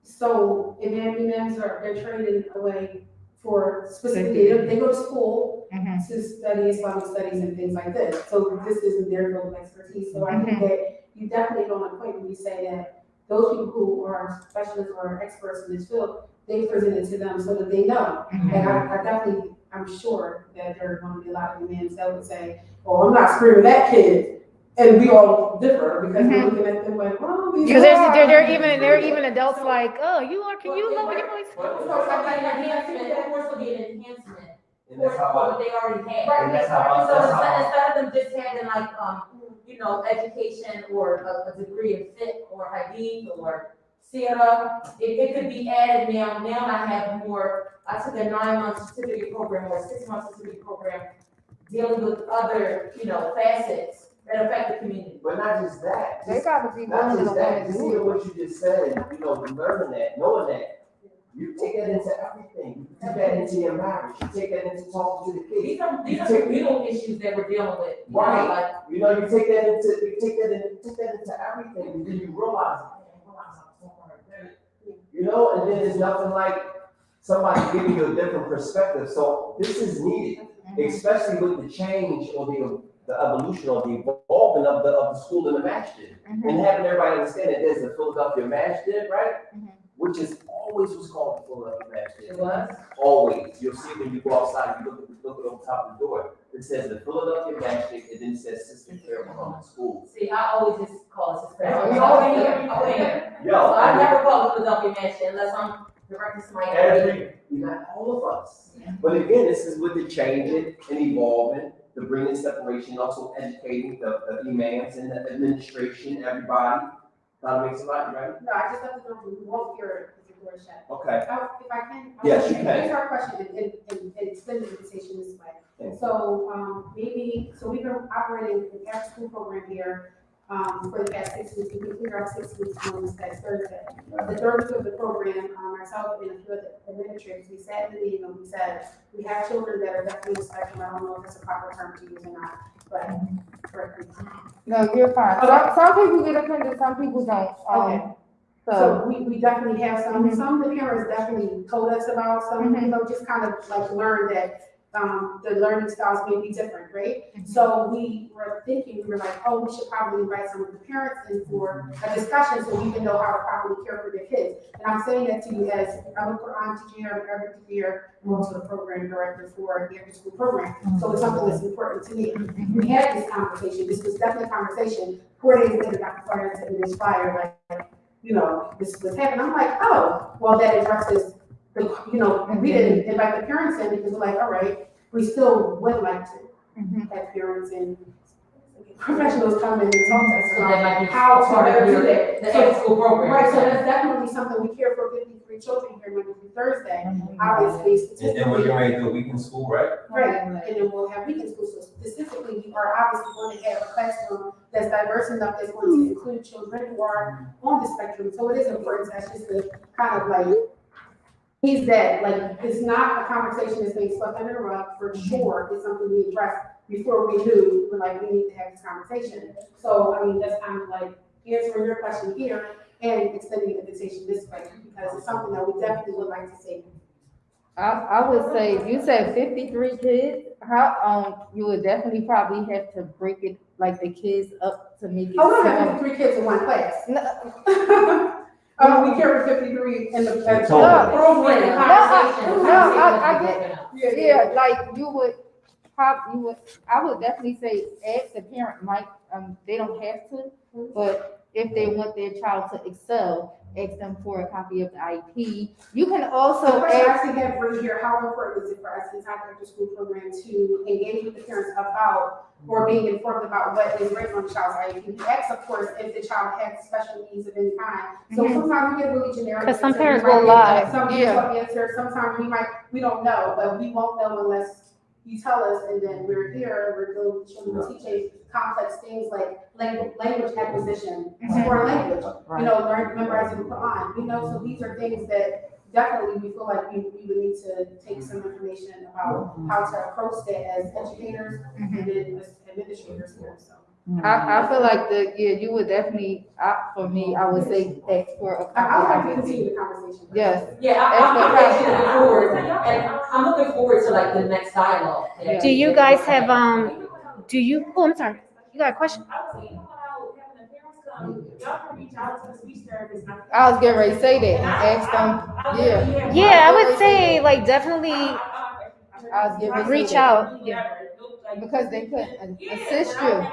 so imams they're trained in a way for specifically, they go to school to study Islamic studies and things like this. So this isn't their field of expertise. So I think that you definitely don't want to point when you say that those people who are specialists or experts in this field, they present it to them so that they know. And I definitely, I'm sure that there are going to be a lot of imams that would say, oh, I'm not screaming that kid. And we all differ because we're looking at them like, well, these Because are- there are even adults like, oh, can you lower your voice? More so be an enhancement And for that's how what they already have. And that's how So I- instead of them just having like, you know, education or a degree of fiqh or hadith or sirah, it could be added now. Now I have more, I took a 9-month certificate program or a 6-month certificate program dealing with other, you know, facets that affect the community. But not just that. They gotta be Not willing to just that, want to just do seeing it. what you just said, you know, learning that, knowing that. You take that into everything. You take that into your marriage. You take that into talking to the kids. These are real issues that we're dealing with. You know, Right. like, You know, you take that into everything, and then you realize, you know, and then it's nothing like somebody giving you a different perspective. So this is needed, especially with the change or the evolution or the evolving of the school and the masjid. And having everybody understand that there's the Philadelphia Masjid, right? Which is always what's called the Philadelphia Masjid. it was. Always. You'll see when you go outside, you look at the top of the door. It says the Philadelphia Masjid, and then it says Sister Claire Muhammad School. See, I always just call it Sister. Yeah. We over here. Yo, So I never call it Philadelphia Mansion unless I'm directing somebody. Not all of us. But again, this is with the changing and evolving, the bringing separation, also educating the imams and the administration, everybody. How to make somebody, right? No, I just have to go, we won't hear it, because the door is shut. Okay. If I can. Yes, you can. Answer our question and extend the invitation this way. Thanks. So, so we've been operating an after-school program here, for the past 6 weeks. We completed our 6 weeks on this past Thursday. The third week of the program, myself and a few other administrators, we sat in the meeting and we said, we have children that are definitely on the spectrum. I don't know if it's a proper term to use or not, but. No, you're fine. Some people get offended, some people don't. Okay. So we definitely have some of the parents definitely told us about some, just kind of like learned that, the learning styles may be different, right? So we were like, oh, we should probably invite some of the parents in for a discussion so we can know how to properly care for their kids. And I'm saying that to you as I'm a Quran teacher, Arabic teacher, I'm also the program director for the after school program. So it's something that's important to me. We had this conversation. This was definitely a conversation. 4 days later, Dr. Flyer sent me this flyer, like, this was happening. I'm like, oh, well, that addresses we didn't invite the parents in because we're like, all right, we still would like to have parents and professionals come in and talk to us about how to better do that. The after-school program. Right, so that's definitely something we care for 53 children here Monday through Thursday. Obviously, And then we're getting ready to do a weekend school, right? right, and then we'll have weekend school. So specifically, we are obviously going to have a classroom that's diverse enough that's going to include children who are on the spectrum. So it is important to us just to kind of like, he's dead. Like, it's not a conversation that's being swept under the rug, for sure. It's something we address before we do, we're like, we need to have this conversation. So, I mean, that's kind of like answering your question here and extending the invitation this way, because it's something that we definitely would like to see. I would say, you said 53 kids, you would definitely probably have to break it, like the kids up to make it. Oh, we don't have 53 kids in one class. We care for 53 in the program. I get, yeah, like I would definitely say ask the parent, they don't have to, but if they want their child to excel, ask them for a copy of the IEP. You can also The question I actually have for you here, how important is it for us inside the after school program to engage with the parents about or being informed about what is written on the child's IEP? We ask, of course, if the child has special needs of any kind. So sometimes we get really generic. Because some answers. parents will lie. Some answers, sometimes we don't know, but we won't know unless you tell us, and then we're here, we're dealing with children, teaching complex things like language acquisition, foreign language, memorizing the Quran, so these are things that definitely we feel like we would need to take some information about how to approach that as educators and then as administrators here, so. I feel like you would definitely, for me, I would say ask for a copy. I would like to continue the conversation. Yes. Yeah, I'm actually looking forward, and I'm looking forward to like the next dialogue. Do you guys have, I'm sorry, you got a question? I was getting ready to say that and ask them, Yeah, I would say like definitely I was getting ready to reach say that. out. Because they could assist you.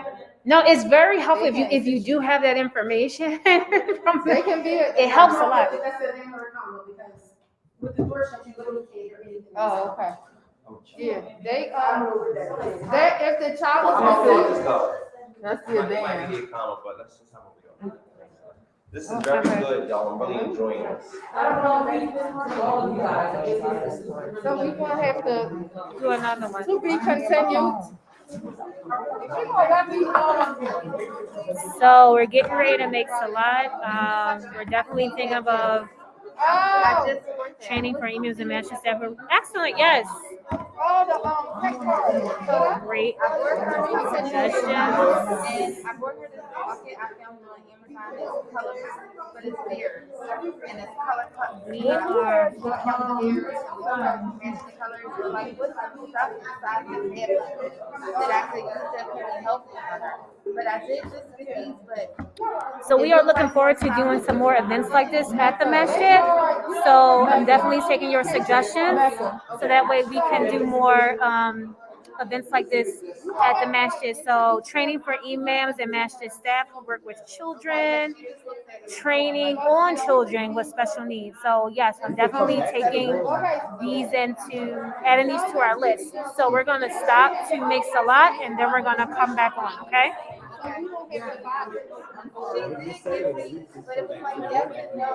No, it's very helpful if you do have that information. They can be. It helps a lot. That's the name of the combo, because with the door shut, you literally can't hear anything. Oh, okay. Yeah, they, I don't know what that is. if the child is missing, that's your damn. This is very good, y'all. I'm really enjoying this. I don't know if all of you guys. So we gonna have to Do another one. to be continued. So we're getting ready to make salad. We're definitely thinking of training for emails and matches staff. Excellent, yes. Great suggestions. And I brought her this bucket I found on Amazon. It's colors, but it's beers. And it's color cut. We are beers, matching the colors. So like put some stuff inside the tablet that I could use that could be helpful for her. But I did just with these, but So we are looking forward to doing some more events like this at the Masjid. So I'm definitely taking your suggestions, so that way we can do more events like this at the Masjid. So training for imams and Masjid staff who work with children, training on children with special needs. So yes, I'm definitely taking adding these to our list. So we're gonna stop to make salat and then we're gonna come back on, okay? But it was like, yes,